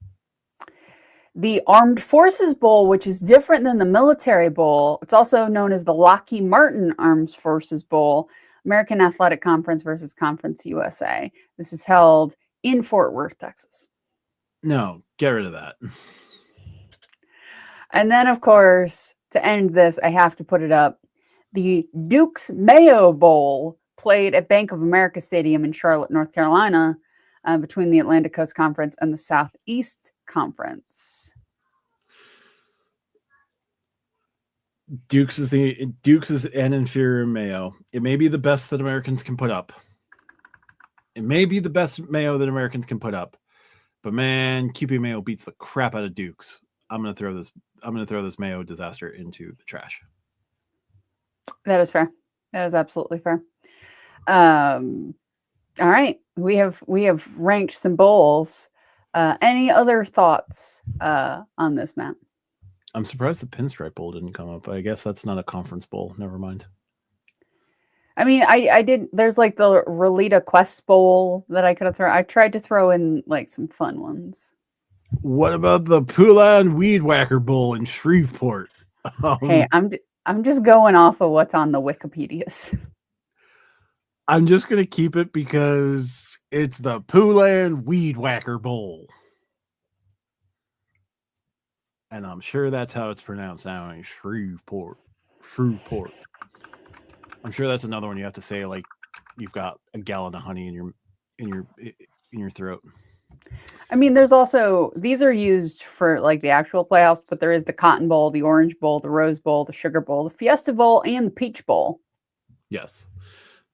The Armed Forces Bowl, which is different than the Military Bowl. It's also known as the Lockheed Martin Armed Forces Bowl, American Athletic Conference versus Conference USA. This is held in Fort Worth, Texas. No, get rid of that. And then, of course, to end this, I have to put it up. The Duke's Mayo Bowl, played at Bank of America Stadium in Charlotte, North Carolina, between the Atlantic Coast Conference and the Southeast Conference. Duke's is an inferior Mayo. It may be the best that Americans can put up. It may be the best Mayo that Americans can put up. But man, QP Mayo beats the crap out of Duke's. I'm gonna throw this Mayo disaster into the trash. That is fair. That is absolutely fair. All right, we have ranked some bowls. Any other thoughts on this, Matt? I'm surprised the Pinstripe Bowl didn't come up. I guess that's not a conference bowl. Never mind. I mean, I did. There's like the Relita Quest Bowl that I could have thrown. I tried to throw in like some fun ones. What about the Poulan Weed Whacker Bowl in Shreveport? Hey, I'm just going off of what's on the Wikipedias. I'm just going to keep it because it's the Poulan Weed Whacker Bowl. And I'm sure that's how it's pronounced now in Shreveport. I'm sure that's another one you have to say like you've got a gallon of honey in your throat. I mean, there's also, these are used for like the actual playoffs, but there is the Cotton Bowl, the Orange Bowl, the Rose Bowl, the Sugar Bowl, the Fiesta Bowl, and the Peach Bowl. Yes.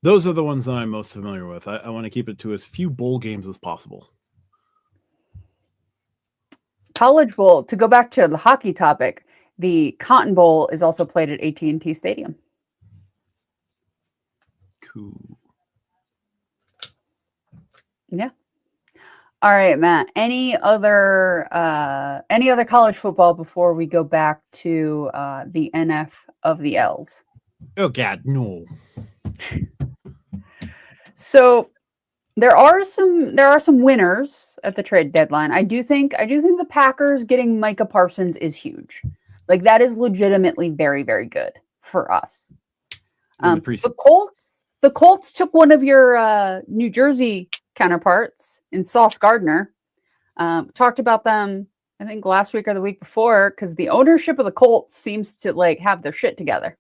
Those are the ones that I'm most familiar with. I want to keep it to as few bowl games as possible. College Bowl, to go back to the hockey topic, the Cotton Bowl is also played at AT&T Stadium. Cool. Yeah. All right, Matt. Any other college football before we go back to the NF of the L's? Oh God, no. So there are some winners at the trade deadline. I do think the Packers getting Micah Parsons is huge. Like that is legitimately very, very good for us. The Colts took one of your New Jersey counterparts in Sauce Gardner. Talked about them, I think last week or the week before, because the ownership of the Colts seems to like have their shit together.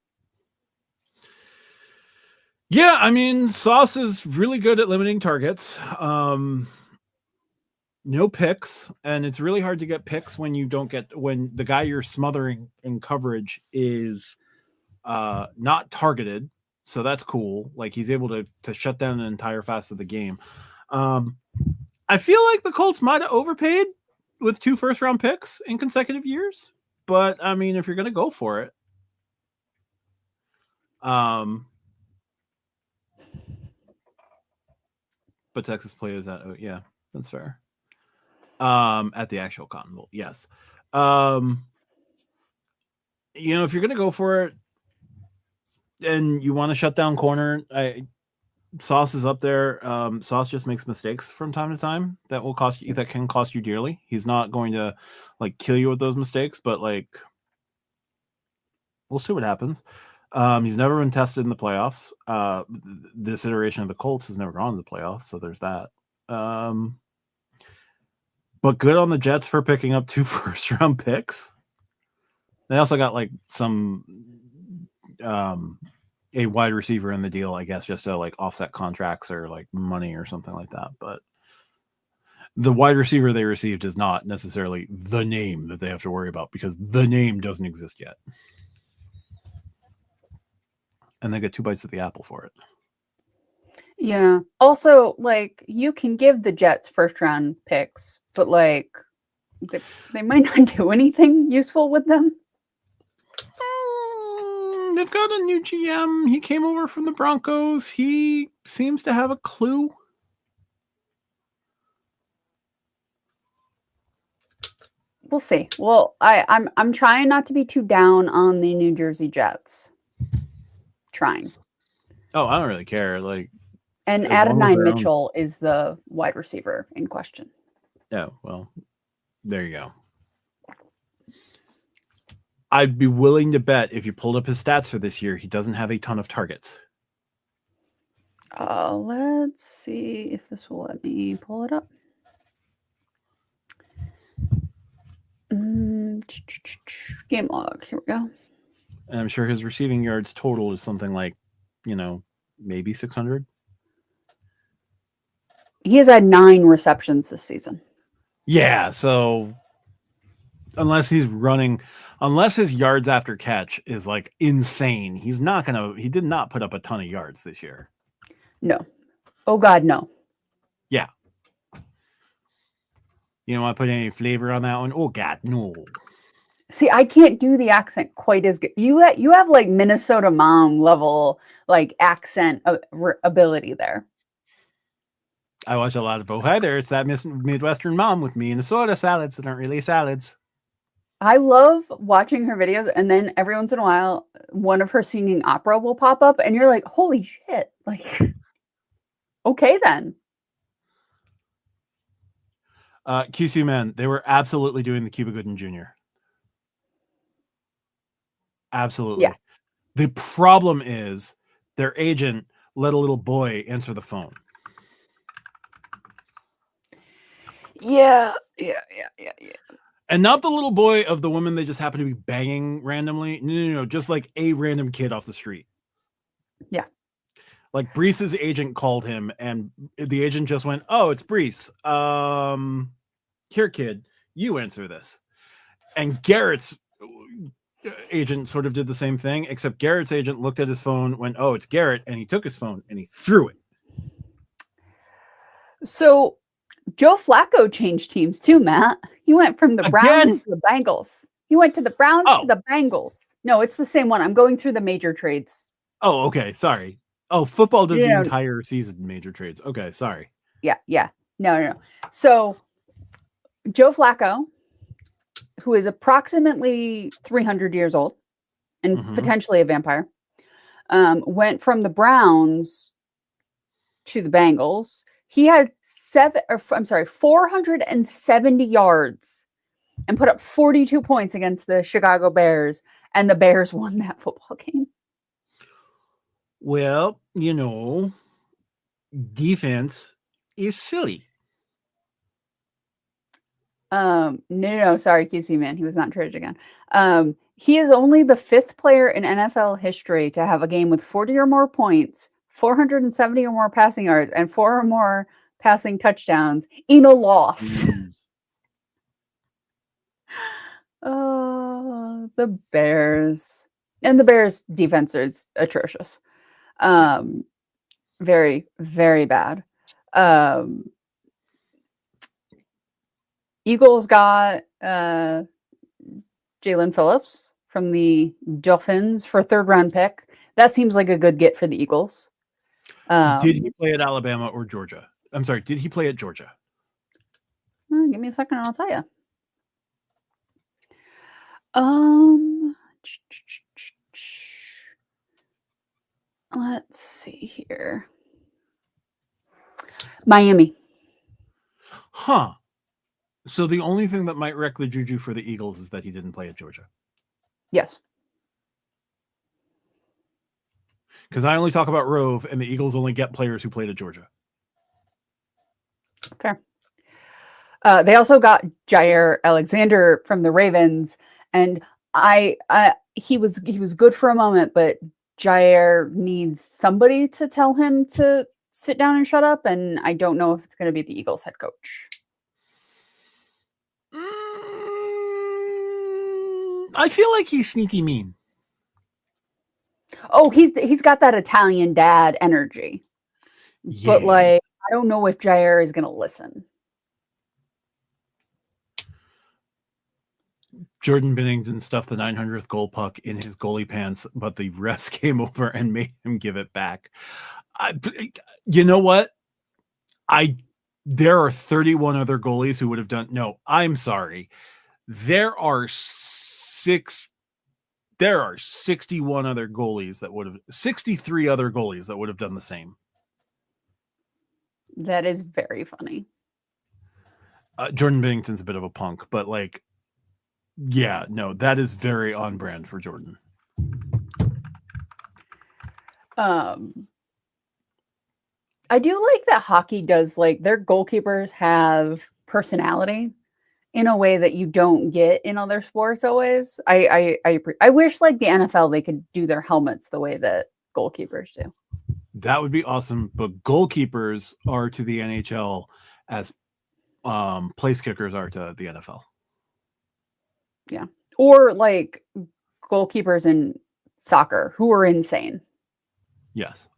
Yeah, I mean, Sauce is really good at limiting targets. No picks, and it's really hard to get picks when the guy you're smothering in coverage is not targeted. So that's cool. Like he's able to shut down an entire facet of the game. I feel like the Colts might have overpaid with 2 first-round picks in consecutive years, but I mean, if you're going to go for it, but Texas plays that. Oh, yeah, that's fair. At the actual Cotton Bowl, yes. You know, if you're going to go for it and you want to shut down corner, Sauce is up there. Sauce just makes mistakes from time to time that can cost you dearly. He's not going to like kill you with those mistakes, but like we'll see what happens. He's never been tested in the playoffs. This iteration of the Colts has never gone to the playoffs, so there's that. But good on the Jets for picking up 2 first-round picks. They also got like some a wide receiver in the deal, I guess, just to like offset contracts or like money or something like that. But the wide receiver they received is not necessarily the name that they have to worry about because the name doesn't exist yet. And they get 2 bites of the apple for it. Yeah. Also, like, you can give the Jets first round picks, but like they might not do anything useful with them. They've got a new GM. He came over from the Broncos. He seems to have a clue. We'll see. Well, I'm trying not to be too down on the New Jersey Jets. Trying. Oh, I don't really care. Like, and Adonai Mitchell is the wide receiver in question. Oh, well, there you go. I'd be willing to bet if you pulled up his stats for this year, he doesn't have a ton of targets. Let's see if this will let me pull it up. Game log. Here we go. And I'm sure his receiving yards total is something like, maybe 600. He has had 9 receptions this season. Yeah, so unless his yards after catch is like insane, he did not put up a ton of yards this year. No. Oh God, no. Yeah. You don't want to put any flavor on that one? Oh God, no. See, I can't do the accent quite as good. You have like Minnesota mom level like accent ability there. I watch a lot of, hi there, it's that Midwestern mom with Minnesota salads that aren't really salads. I love watching her videos, and then every once in a while, one of her singing opera will pop up, and you're like, holy shit. Like, okay then. QC man, they were absolutely doing the Cuba Gooding Jr. Absolutely. Yeah. The problem is their agent let a little boy answer the phone. Yeah. And not the little boy of the woman they just happen to be banging randomly. No. Just like a random kid off the street. Yeah. Like Brees's agent called him and the agent just went, oh, it's Brees. Here, kid, you answer this. And Garrett's agent sort of did the same thing, except Garrett's agent looked at his phone, went, oh, it's Garrett. And he took his phone and he threw it. So Joe Flacco changed teams too, Matt. He went from the Browns to the Bengals. He went to the Browns to the Bengals. No, it's the same one. I'm going through the major trades. Oh, okay. Sorry. Oh, football does the entire season major trades. Okay, sorry. Yeah. No. So Joe Flacco, who is approximately 300 years old and potentially a vampire, went from the Browns to the Bengals. He had 470 yards and put up 42 points against the Chicago Bears, and the Bears won that football game. Well, defense is silly. No, sorry, QC man. He was not traded again. He is only the 5th player in NFL history to have a game with 40 or more points, 470 or more passing yards, and 4 or more passing touchdowns in a loss. Oh, the Bears. And the Bears defense is atrocious. Very, very bad. Eagles got Jalen Phillips from the Dolphins for a 3rd-round pick. That seems like a good get for the Eagles. Did he play at Alabama or Georgia? I'm sorry, did he play at Georgia? Give me a second and I'll tell you. Let's see here. Miami. Huh. So the only thing that might wreck the juju for the Eagles is that he didn't play at Georgia. Yes. Because I only talk about Rove, and the Eagles only get players who played at Georgia. Fair. They also got Jair Alexander from the Ravens, and he was good for a moment, but Jair needs somebody to tell him to sit down and shut up, and I don't know if it's going to be the Eagles head coach. I feel like he's sneaky mean. Oh, he's got that Italian dad energy. Yeah. But like, I don't know if Jair is going to listen. Jordan Binnington stuffed the 900th goal puck in his goalie pants, but the refs came over and made him give it back. You know what? There are 31 other goalies who would have done. No, I'm sorry. There are 61 other goalies that would have 63 other goalies that would have done the same. That is very funny. Jordan Binnington's a bit of a punk, but like, yeah, no, that is very on brand for Jordan. I do like that hockey does, like, their goalkeepers have personality in a way that you don't get in other sports always. I wish, like, the NFL, they could do their helmets the way that goalkeepers do. That would be awesome, but goalkeepers are to the NHL as place kickers are to the NFL. Yeah. Or like goalkeepers in soccer who are insane. Yes.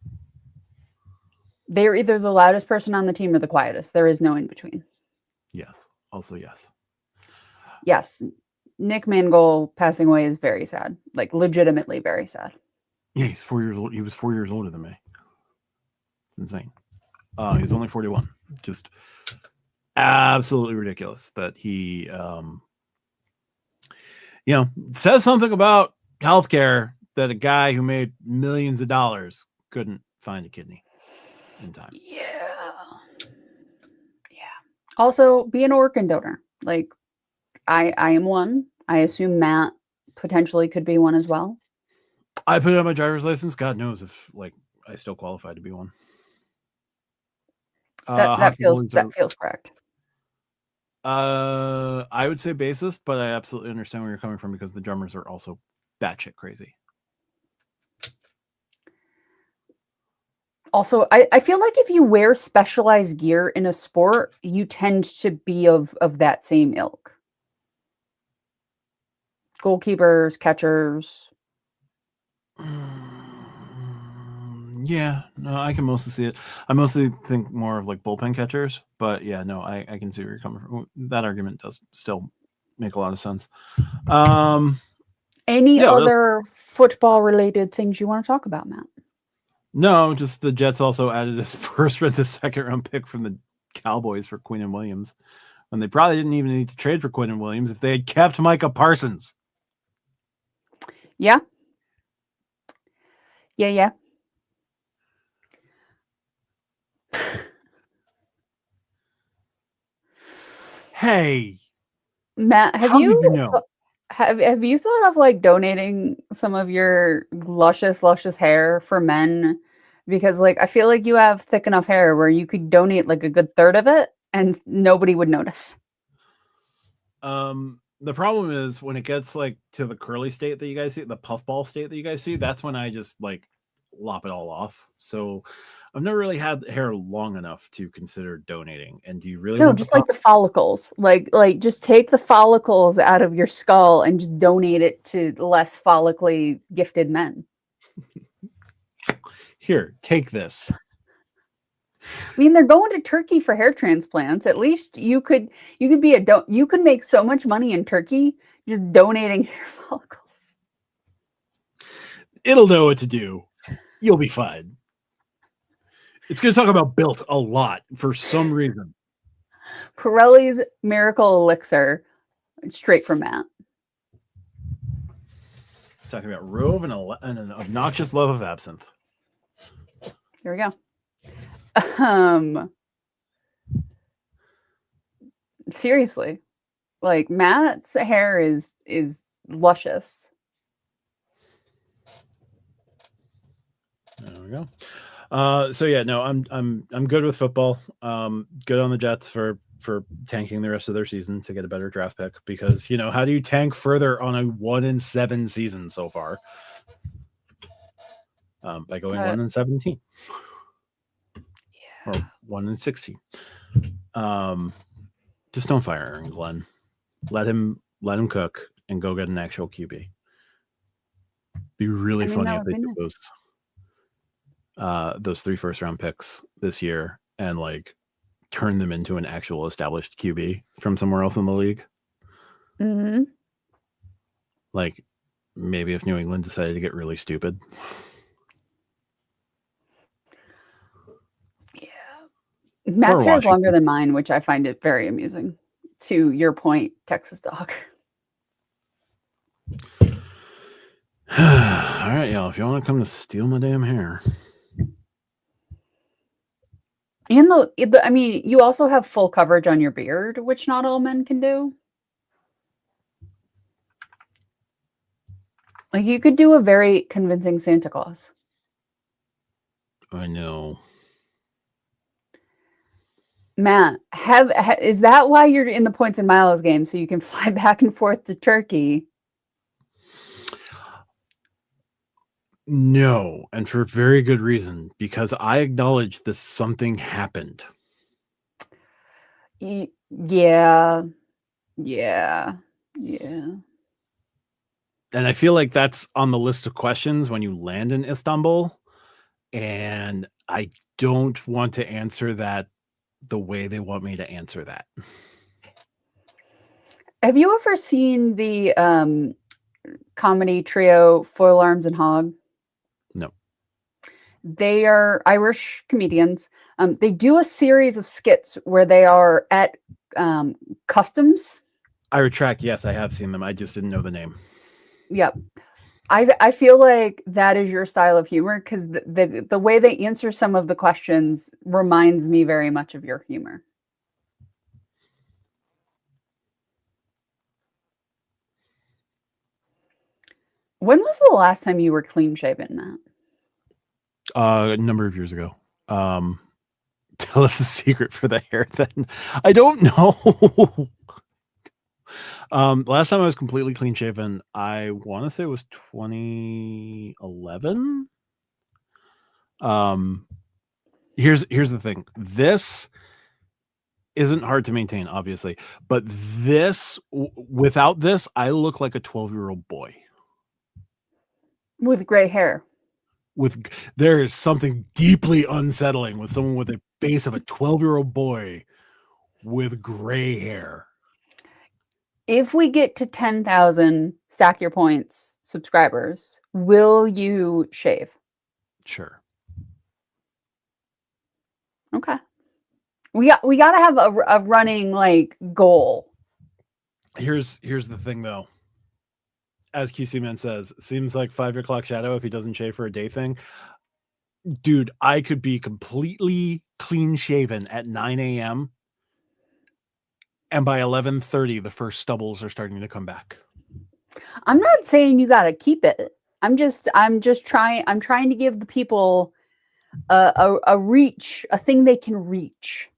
They're either the loudest person on the team or the quietest. There is no in between. Yes. Also, yes. Yes. Nick Mangold passing away is very sad. Like, legitimately very sad. Yeah, he's 4 years old. He was 4 years older than me. It's insane. He's only 41. Just absolutely ridiculous that he says something about healthcare that a guy who made millions of dollars couldn't find a kidney in time. Yeah. Also, be an organ donor. Like, I am one. I assume Matt potentially could be one as well. I put it on my driver's license. God knows if like I still qualify to be one. That feels correct. I would say bassist, but I absolutely understand where you're coming from because the drummers are also batshit crazy. Also, I feel like if you wear specialized gear in a sport, you tend to be of that same ilk. Goalkeepers, catchers. Yeah, no, I can mostly see it. I mostly think more of like bullpen catchers, but yeah, no, I can see where you're coming from. That argument does still make a lot of sense. Any other football-related things you want to talk about, Matt? No, just the Jets also added his first round to second round pick from the Cowboys for Quinnen Williams, when they probably didn't even need to trade for Quinnen Williams if they had kept Micah Parsons. Yeah. Hey, Matt, have you thought of like donating some of your luscious hair for men? Because like I feel like you have thick enough hair where you could donate like a good third of it and nobody would notice. The problem is when it gets like to the curly state that you guys see, the puffball state that you guys see, that's when I just like lop it all off. So I've never really had hair long enough to consider donating. And do you really want just like the follicles? Like just take the follicles out of your skull and just donate it to less follically gifted men. Here, take this. I mean, they're going to Turkey for hair transplants. At least you could be you could make so much money in Turkey just donating hair follicles. It'll know what to do. You'll be fine. It's going to talk about Built a lot for some reason. Pirelli's Miracle Elixir, straight from Matt. Talking about Rove and an obnoxious love of absinthe. Here we go. Seriously, like Matt's hair is luscious. There we go. So yeah, no, I'm good with football. Good on the Jets for tanking the rest of their season to get a better draft pick, because how do you tank further on a 1-7 season so far? By going 1-17. Or 1-16. Just don't fire Aaron Glenn. Let him cook and go get an actual QB. Be really funny if they took those 3 first-round picks this year and turn them into an actual established QB from somewhere else in the league. Mm-hmm. Maybe if New England decided to get really stupid. Matt's hair is longer than mine, which I find it very amusing. To your point, Texas dog. All right, y'all. If you want to come to steal my damn hair. And I mean, you also have full coverage on your beard, which not all men can do. You could do a very convincing Santa Claus. I know. Matt, is that why you're in the Points and Miles game, so you can fly back and forth to Turkey? No, and for very good reason, because I acknowledge that something happened. Yeah. And I feel like that's on the list of questions when you land in Istanbul, and I don't want to answer that the way they want me to answer that. Have you ever seen the comedy trio Foil Arms and Hog? No. They are Irish comedians. They do a series of skits where they are at customs. I retract. Yes, I have seen them. I just didn't know the name. Yep. I feel like that is your style of humor, because the way they answer some of the questions reminds me very much of your humor. When was the last time you were clean shaven, Matt? A number of years ago. Tell us the secret for the hair then. I don't know. Last time I was completely clean shaven, I want to say it was 2011. Here's the thing. This isn't hard to maintain, obviously, but without this, I look like a 12-year-old boy with gray hair. There is something deeply unsettling with someone with a face of a 12-year-old boy with gray hair. If we get to 10,000 Stack Your Points subscribers, will you shave? Sure. Okay. We got to have a running goal. Here's the thing though. As QC Man says, seems like 5 o'clock shadow if he doesn't shave for a day thing. Dude, I could be completely clean shaven at 9 a.m. and by 11:30, the first stubbles are starting to come back. I'm not saying you got to keep it. I'm trying to give the people a reach, a thing they can reach.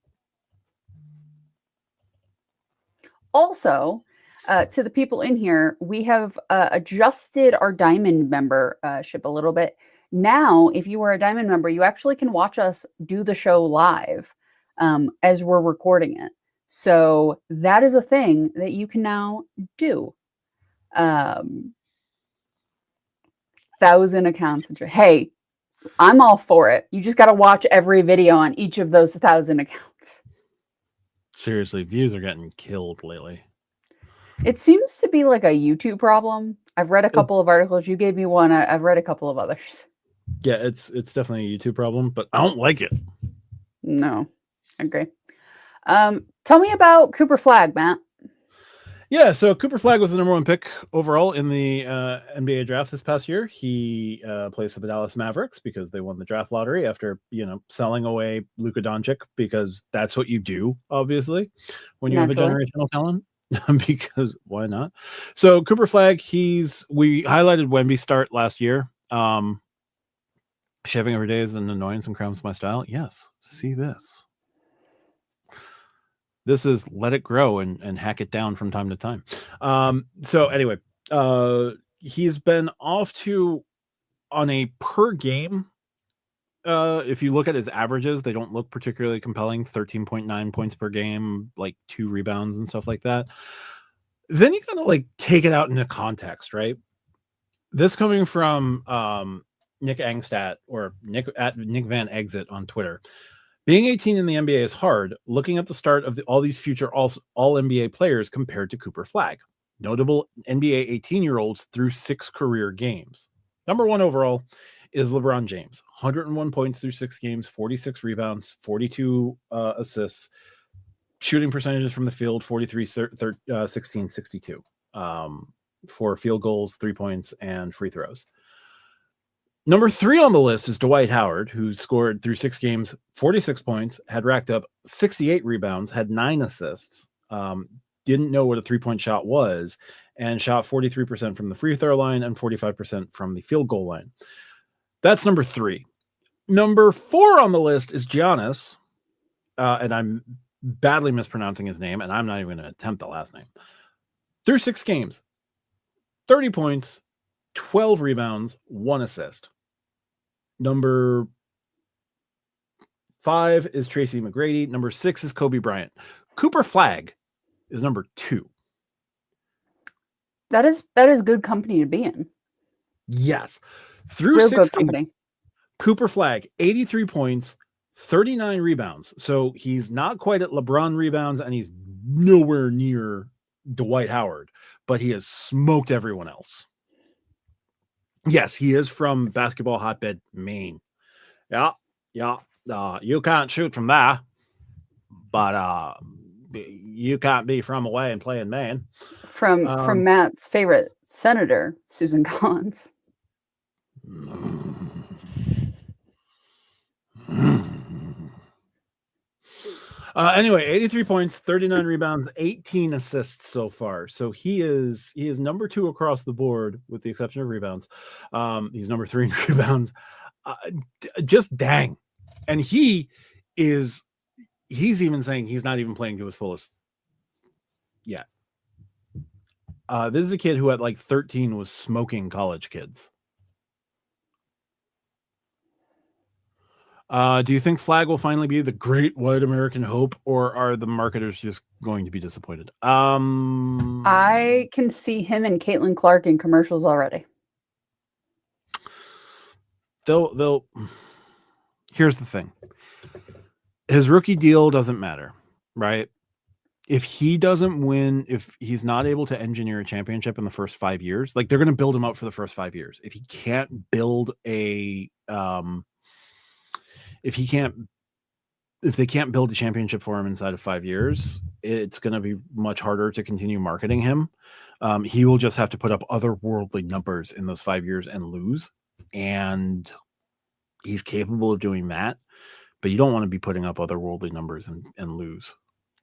Also, to the people in here, we have adjusted our Diamond membership a little bit. Now, if you are a Diamond member, you actually can watch us do the show live as we're recording it. So that is a thing that you can now do. 1,000 accounts. Hey, I'm all for it. You just got to watch every video on each of those 1,000 accounts. Seriously, views are getting killed lately. It seems to be like a YouTube problem. I've read a couple of articles. You gave me one. I've read a couple of others. Yeah, it's definitely a YouTube problem, but I don't like it. No, I agree. Tell me about Cooper Flagg, Matt. Yeah, so Cooper Flagg was the #1 pick overall in the NBA draft this past year. He plays for the Dallas Mavericks because they won the draft lottery after, selling away Luka Doncic, because that's what you do, obviously, when you Naturally. have a generational talent. Because why not? So Cooper Flagg, we highlighted Wemby's start last year. Shaving every day is an annoyance and crowns my style. Yes, see this. This is let it grow and hack it down from time to time. So anyway, he's been off to on a per game. If you look at his averages, they don't look particularly compelling. 13.9 points per game, like 2 rebounds and stuff like that. Then you gotta like take it out into context, right? This coming from Nick Angstadt or Nick Van Exit on Twitter. Being 18 in the NBA is hard. Looking at the start of all these future all NBA players compared to Cooper Flagg. Notable NBA 18-year-olds through 6 career games. #1 overall is LeBron James. 101 points through 6 games, 46 rebounds, 42 assists. Shooting percentages from the field, 43, 16, 62. For field goals, 3 points, and free throws. #3 on the list is Dwight Howard, who scored through 6 games, 46 points, had racked up 68 rebounds, had 9 assists, didn't know what a 3-point shot was, and shot 43% from the free throw line and 45% from the field goal line. That's #3. #4 on the list is Giannis, and I'm badly mispronouncing his name, and I'm not even going to attempt the last name. Through 6 games, 30 points, 12 rebounds, 1 assist. #5 is Tracy McGrady. #6 is Kobe Bryant. Cooper Flagg is #2. That is good company to be in. Yes. Through Real 6 good company. Cooper Flagg, 83 points, 39 rebounds. So he's not quite at LeBron rebounds, and he's nowhere near Dwight Howard, but he has smoked everyone else. Yes, he is from basketball hotbed Maine. Yeah. You can't shoot from there, but you can't be from away and play in Maine. From Matt's favorite senator, Susan Collins. Anyway, 83 points, 39 rebounds, 18 assists so far. So he is #2 across the board, with the exception of rebounds. He's #3 in rebounds. Just dang. And he's even saying he's not even playing to his fullest yet. This is a kid who at like 13 was smoking college kids. Do you think Flagg will finally be the great white American hope, or are the marketers just going to be disappointed? I can see him and Caitlin Clark in commercials already. They'll. Here's the thing. His rookie deal doesn't matter, right? If he doesn't win, if he's not able to engineer a championship in the first 5 years, like they're going to build him up for the first 5 years. If he can't build if they can't build a championship for him inside of 5 years, it's going to be much harder to continue marketing him. He will just have to put up otherworldly numbers in those 5 years and lose. And he's capable of doing that, but you don't want to be putting up otherworldly numbers and lose.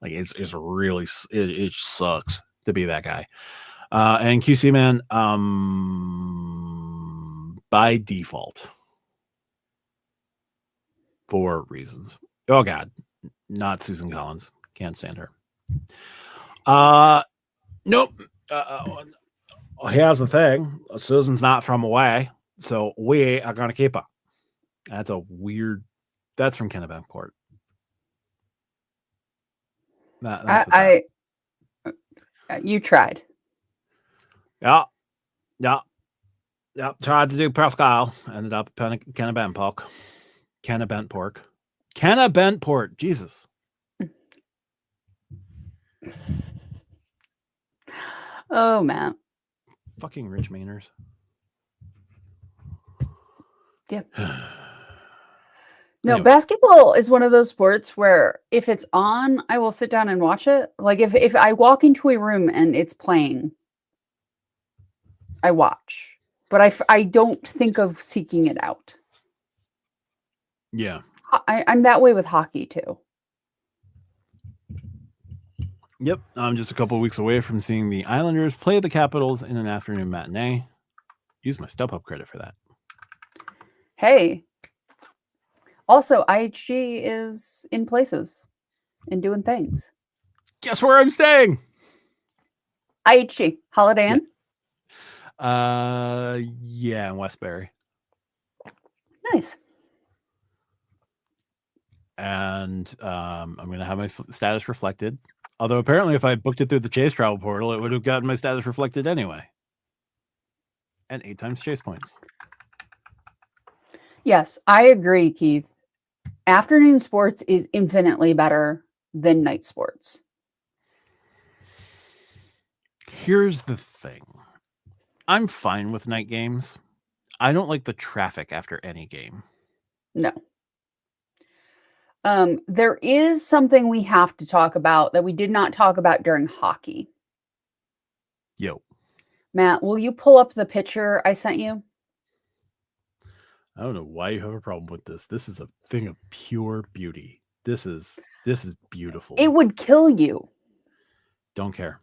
Like it's really, it sucks to be that guy. And QC man, by default, for reasons. Oh God, not Susan Collins. Can't stand her. Nope. Here's the thing. Susan's not from away, so we are gonna keep her. That's a weird. That's from Kennebunkport. You tried. Yeah. Yep, tried to do Pascal. Ended up can of bent pork. Can of bent pork. Can of bent pork. Jesus. Oh man. Fucking Rich Mainers. Yeah. No, Anyway. basketball is one of those sports where if it's on, I will sit down and watch it. Like if I walk into a room and it's playing, I watch. But I don't think of seeking it out. Yeah. I'm that way with hockey too. Yep. I'm just a couple of weeks away from seeing the Islanders play the Capitals in an afternoon matinee. Use my StubHub credit for that. Hey. Also, IHG is in places and doing things. Guess where I'm staying? IHG. Holiday Inn? Yeah, in Westbury. Nice. And I'm going to have my status reflected. Although apparently if I booked it through the Chase travel portal, it would have gotten my status reflected anyway. And 8 times Chase points. Yes, I agree, Keith. Afternoon sports is infinitely better than night sports. Here's the thing. I'm fine with night games. I don't like the traffic after any game. No. There is something we have to talk about that we did not talk about during hockey. Yo. Matt, will you pull up the picture I sent you? I don't know why you have a problem with this. This is a thing of pure beauty. This is beautiful. It would kill you. Don't care.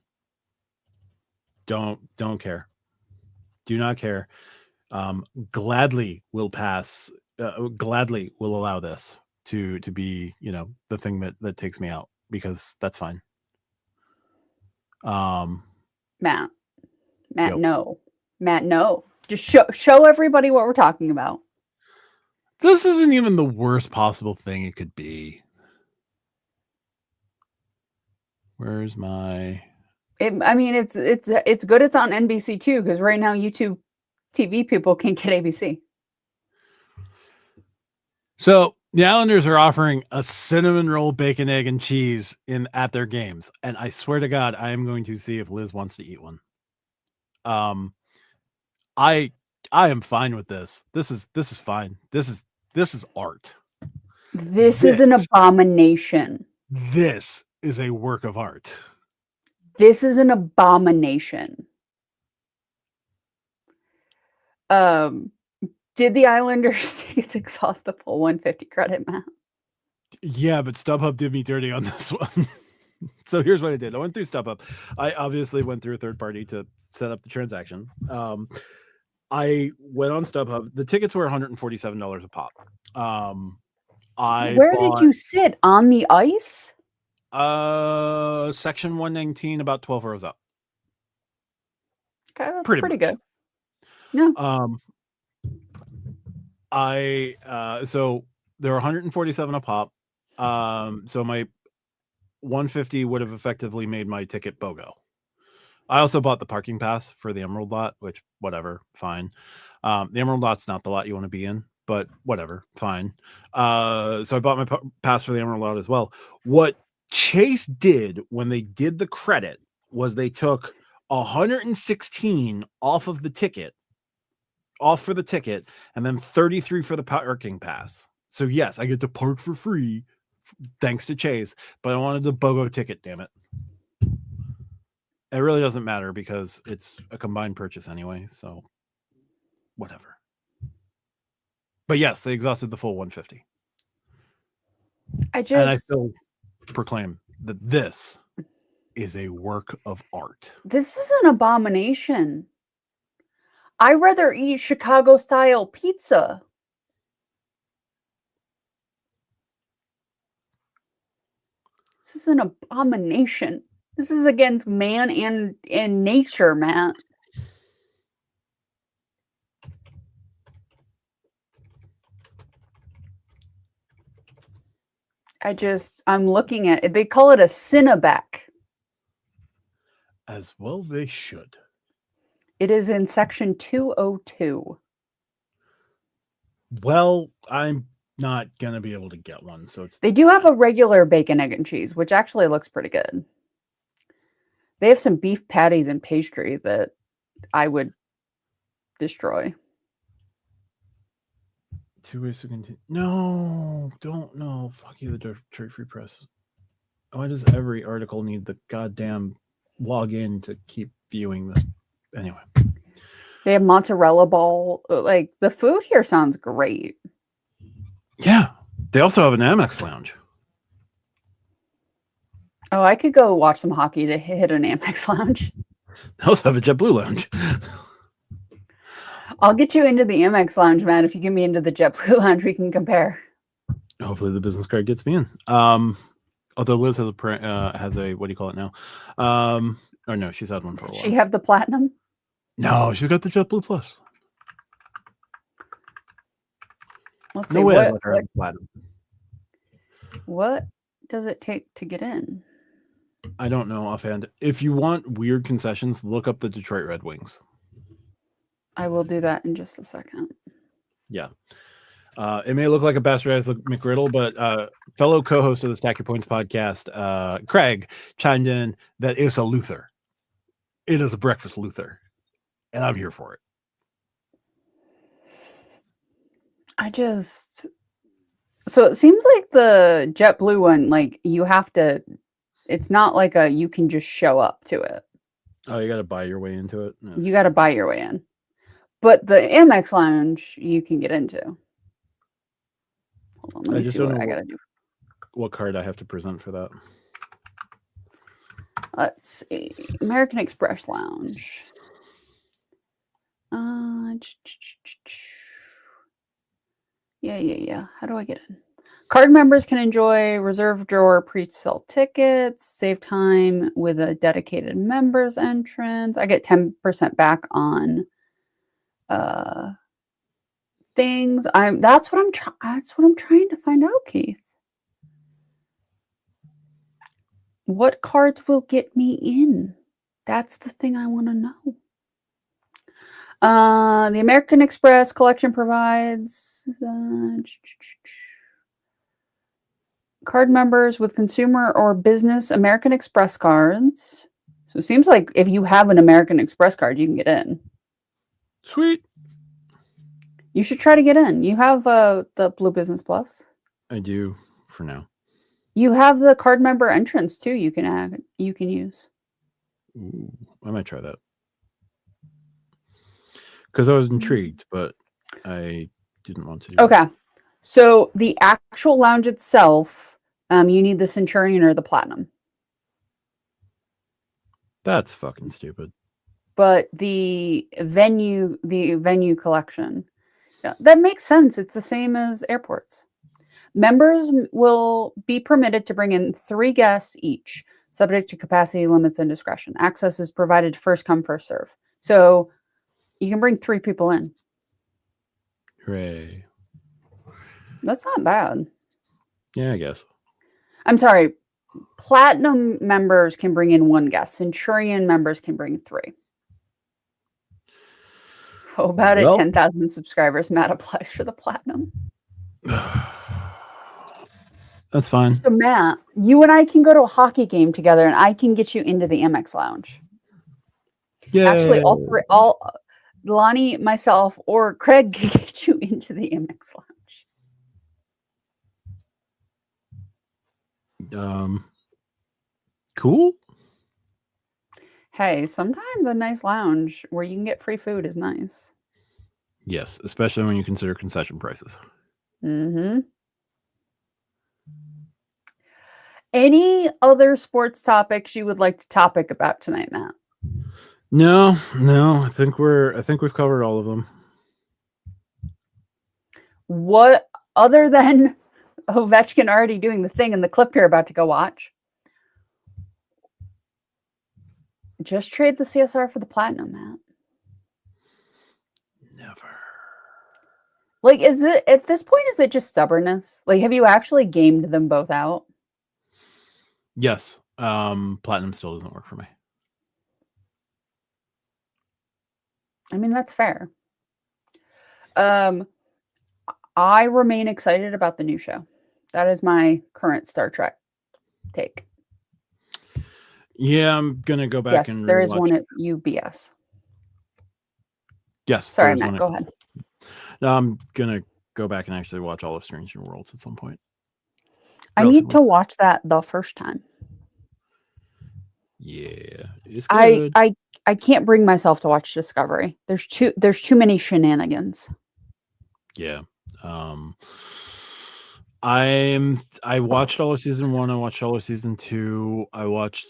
Don't care. Do not care. Gladly will pass. Gladly will allow this to be, the thing that takes me out, because that's fine. Matt, Yo. no. Matt, no. Just show everybody what we're talking about. This isn't even the worst possible thing it could be. Where's my? It's good. It's on NBC too, because right now YouTube TV people can't get ABC. So the Islanders are offering a cinnamon roll, bacon, egg, and cheese at their games, and I swear to God, I am going to see if Liz wants to eat one. I am fine with this. This is fine. This is art. This is an abomination. This is a work of art. This is an abomination. Did the Islanders tickets exhaust the full 150 credit, Matt? Yeah, but StubHub did me dirty on this one. So here's what I did. I went through StubHub. I obviously went through a third party to set up the transaction. I went on StubHub. The tickets were $147 a pop. Where did you sit? On the ice? Section 119, about 12 rows up. Okay, that's pretty good. Yeah. So there were 147 a pop. So my 150 would have effectively made my ticket BOGO. I also bought the parking pass for the Emerald lot, which whatever, fine. The Emerald lot's not the lot you want to be in, but whatever, fine. So I bought my pass for the Emerald lot as well. What Chase did when they did the credit was they took 116 off for the ticket, and then 33 for the parking pass. So yes, I get to park for free thanks to Chase, but I wanted the BOGO ticket, damn it. It really doesn't matter because it's a combined purchase anyway, so whatever. But yes, they exhausted the full 150. And I still proclaim that this is a work of art. This is an abomination. I'd rather eat Chicago-style pizza. This is an abomination. This is against man and nature, Matt. I'm looking at it. They call it a Cinebeck. As well they should. It is in section 202. Well, I'm not gonna be able to get one, so it's They do have a regular bacon, egg, and cheese, which actually looks pretty good. They have some beef patties and pastry that I would destroy. 2 ways to continue. No, don't know. Fuck you, the Detroit Free Press. Why does every article need the goddamn login to keep viewing this? Anyway. They have mozzarella ball. Like, the food here sounds great. Yeah. They also have an Amex lounge. Oh, I could go watch some hockey to hit an Amex lounge. They also have a JetBlue lounge. I'll get you into the Amex lounge, man. If you get me into the JetBlue lounge, we can compare. Hopefully the business card gets me in. Although Liz has a what do you call it now? Or no, she's had one for a while. She have the platinum? No, she's got the JetBlue Plus. Let's no see. way I let her have the platinum. What does it take to get in? I don't know offhand. If you want weird concessions, look up the Detroit Red Wings. I will do that in just a second. Yeah. It may look like a bastardized McGriddle, but fellow co-host of the Stack Your Points podcast, Craig, chimed in that it's a Luther. It is a breakfast Luther. And I'm here for it. So it seems like the JetBlue one, like you have to, it's not like you can just show up to it. Oh, you got to buy your way into it? You got to buy your way in. But the Amex lounge, you can get into. Hold on, let me see what I got to do. What card I have to present for that? Let's see. American Express lounge. Yeah. How do I get in? Card members can enjoy reserve drawer pre-sale tickets, save time with a dedicated members entrance. I get 10% back on things. That's what I'm trying to find out, Keith. What cards will get me in? That's the thing I want to know. The American Express collection provides card members with consumer or business American Express cards. So it seems like if you have an American Express card, you can get in. Sweet. You should try to get in. You have the Blue Business Plus. I do for now. You have the card member entrance too. You can use. Ooh, I might try that. Because I was intrigued, but I didn't want to. Okay. So the actual lounge itself, you need the Centurion or the Platinum. That's fucking stupid. But the venue collection, that makes sense. It's the same as airports. Members will be permitted to bring in 3 guests each, subject to capacity limits and discretion. Access is provided first come, first serve. So you can bring 3 people in. Hooray. That's not bad. Yeah, I guess. I'm sorry. Platinum members can bring in 1 guest. Centurion members can bring 3. How about it? 10,000 subscribers. Matt applies for the Platinum. That's fine. So Matt, you and I can go to a hockey game together, and I can get you into the Amex lounge. Yeah. Actually, all Lonnie, myself, or Craig can get you into the Amex lounge. Cool. Hey, sometimes a nice lounge where you can get free food is nice. Yes, especially when you consider concession prices. Mm-hmm. Any other sports topics you would like to topic about tonight, Matt? No. I think we've covered all of them. What other than Ovechkin already doing the thing in the clip you're about to go watch? Just trade the CSR for the Platinum, Matt. Never. Like, is it at this point? Is it just stubbornness? Like, have you actually gamed them both out? Yes. Platinum still doesn't work for me. I mean, that's fair. I remain excited about the new show. That is my current Star Trek take. Yeah, I'm gonna go back Yes, and there is rewatch. one at UBS. Yes, there Sorry, is Matt, one. go ahead. No, I'm gonna go back and actually watch all of Strange New Worlds at some point. I need Relatively. to watch that the first time. Yeah, it's I good. I I can't bring myself to watch Discovery. There's too many shenanigans. Yeah. Um, I watched all of season 1. I watched all of season 2. I watched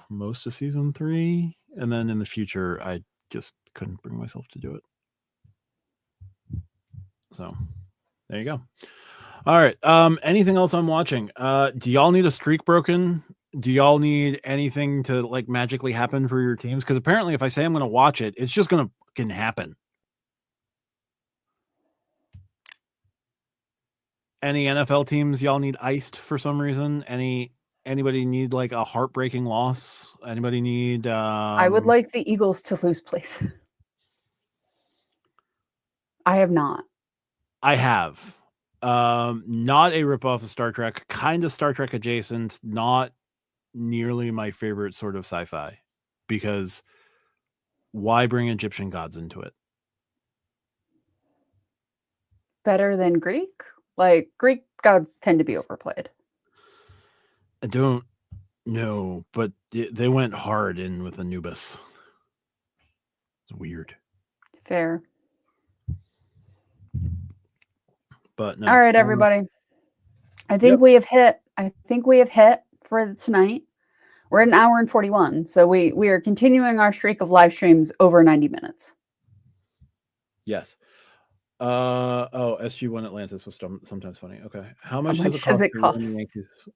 most of season 3, and then in the future, I just couldn't bring myself to do it. So there you go. All right. Anything else I'm watching? Do y'all need a streak broken? Do y'all need anything to like magically happen for your teams? Because apparently, if I say I'm going to watch it, it's just going to fucking happen. Any NFL teams y'all need iced for some reason? Anybody need like a heartbreaking loss? Anybody need? I would like the Eagles to lose, please. I have not. I have. Not a ripoff of Star Trek, kind of Star Trek adjacent, not nearly my favorite sort of sci-fi, because why bring Egyptian gods into it? Better than Greek? Like, Greek gods tend to be overplayed. I don't know, but they went hard in with Anubis. It's weird. Fair. But no. All right, everybody. I think Yep. we have hit for tonight. We're at an hour and 41. So we are continuing our streak of live streams over 90 minutes. Yes. SG1 Atlantis was sometimes funny. Okay. How much does it Does cost it to run the cost? Yankees?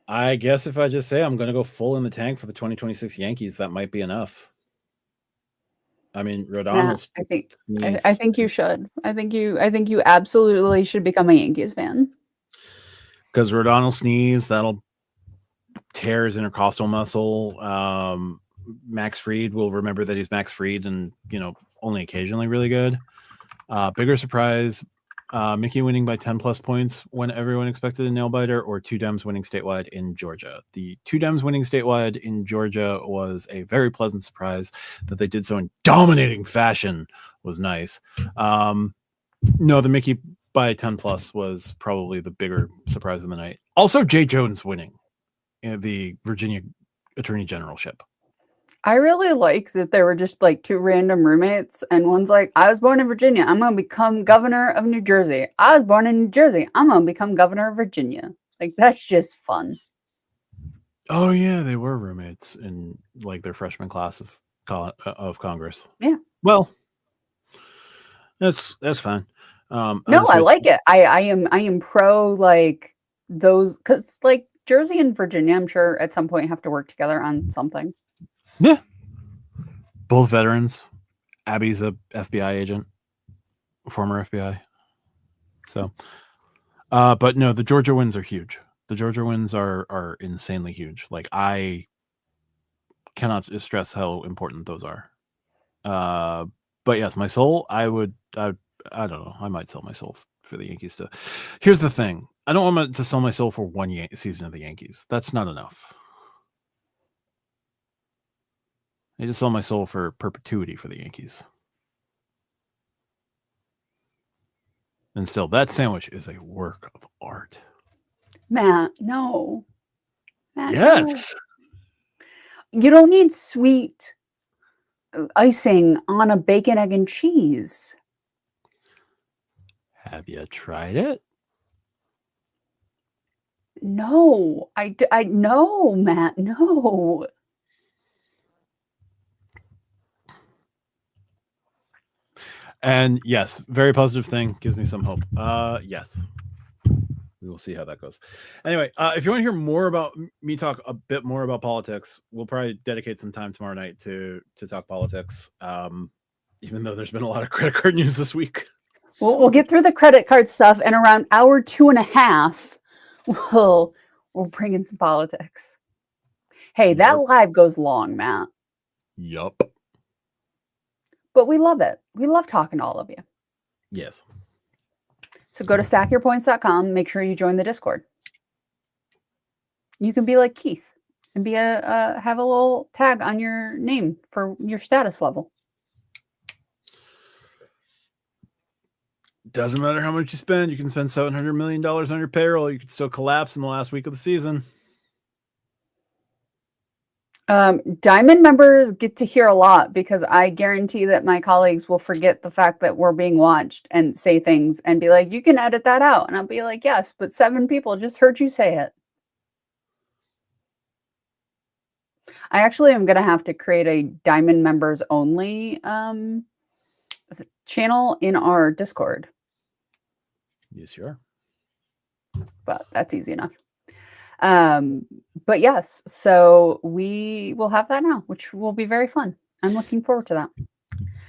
I guess if I just say I'm going to go full in the tank for the 2026 Yankees, that might be enough. I mean, Rodon's. I think you should. I think you absolutely should become a Yankees fan. Because Rodon will sneeze, that'll tear his intercostal muscle. Max Fried will remember that he's Max Fried and, only occasionally really good. Bigger surprise, Mickey winning by 10 plus points when everyone expected a nail biter, or two Dems winning statewide in Georgia. The two Dems winning statewide in Georgia was a very pleasant surprise. That they did so in dominating fashion was nice. No, the Mickey by 10 plus was probably the bigger surprise of the night. Also, Jay Jones winning the Virginia Attorney Generalship. I really like that there were just like two random roommates, and one's like, I was born in Virginia, I'm going to become governor of New Jersey. I was born in New Jersey, I'm going to become governor of Virginia. Like, that's just fun. Oh, yeah, they were roommates in like their freshman class of Congress. Yeah. Well, that's fine. No, I like it. I am pro like those, because like Jersey and Virginia, I'm sure at some point have to work together on something. Yeah. Both veterans. Abby's a FBI agent, former FBI. So, but no, the Georgia wins are huge. The Georgia wins are insanely huge. Like, I cannot stress how important those are. But yes, my soul, I don't know. I might sell my soul for the Yankees to. Here's the thing. I don't want to sell my soul for one season of the Yankees. That's not enough. I just sell my soul for perpetuity for the Yankees. And still, that sandwich is a work of art. Matt, no. Matt, Yes. no. You don't need sweet icing on a bacon, egg, and cheese. Have you tried it? No, no, Matt, no. And yes, very positive thing. Gives me some hope. Yes. We will see how that goes. Anyway, if you want to hear more about me talk a bit more about politics, we'll probably dedicate some time tomorrow night to talk politics. Even though there's been a lot of credit card news this week. We'll get through the credit card stuff, and around hour 2.5, we'll bring in some politics. Hey, that live goes long, Matt. Yup. but we love it. We love talking to all of you. Yes. So go to stackyourpoints.com. Make sure you join the Discord. You can be like Keith and be have a little tag on your name for your status level. Doesn't matter how much you spend. You can spend $700 million on your payroll. You could still collapse in the last week of the season. Diamond members get to hear a lot because I guarantee that my colleagues will forget the fact that we're being watched and say things and be like, you can edit that out. And I'll be like, yes, but 7 people just heard you say it. I actually am going to have to create a Diamond members only channel in our Discord. Yes, you are. But that's easy enough. But yes, so we will have that now, which will be very fun. I'm looking forward to that.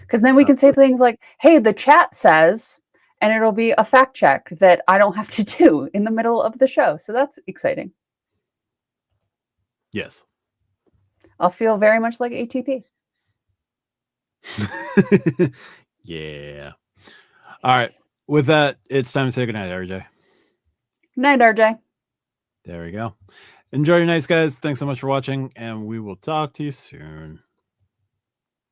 Because then we can say things like, hey, the chat says, and it'll be a fact check that I don't have to do in the middle of the show. So that's exciting. Yes. I'll feel very much like ATP. Yeah. All right. With that, it's time to say goodnight, RJ. Good night, RJ. There we go. Enjoy your nights, guys. Thanks so much for watching, and we will talk to you soon.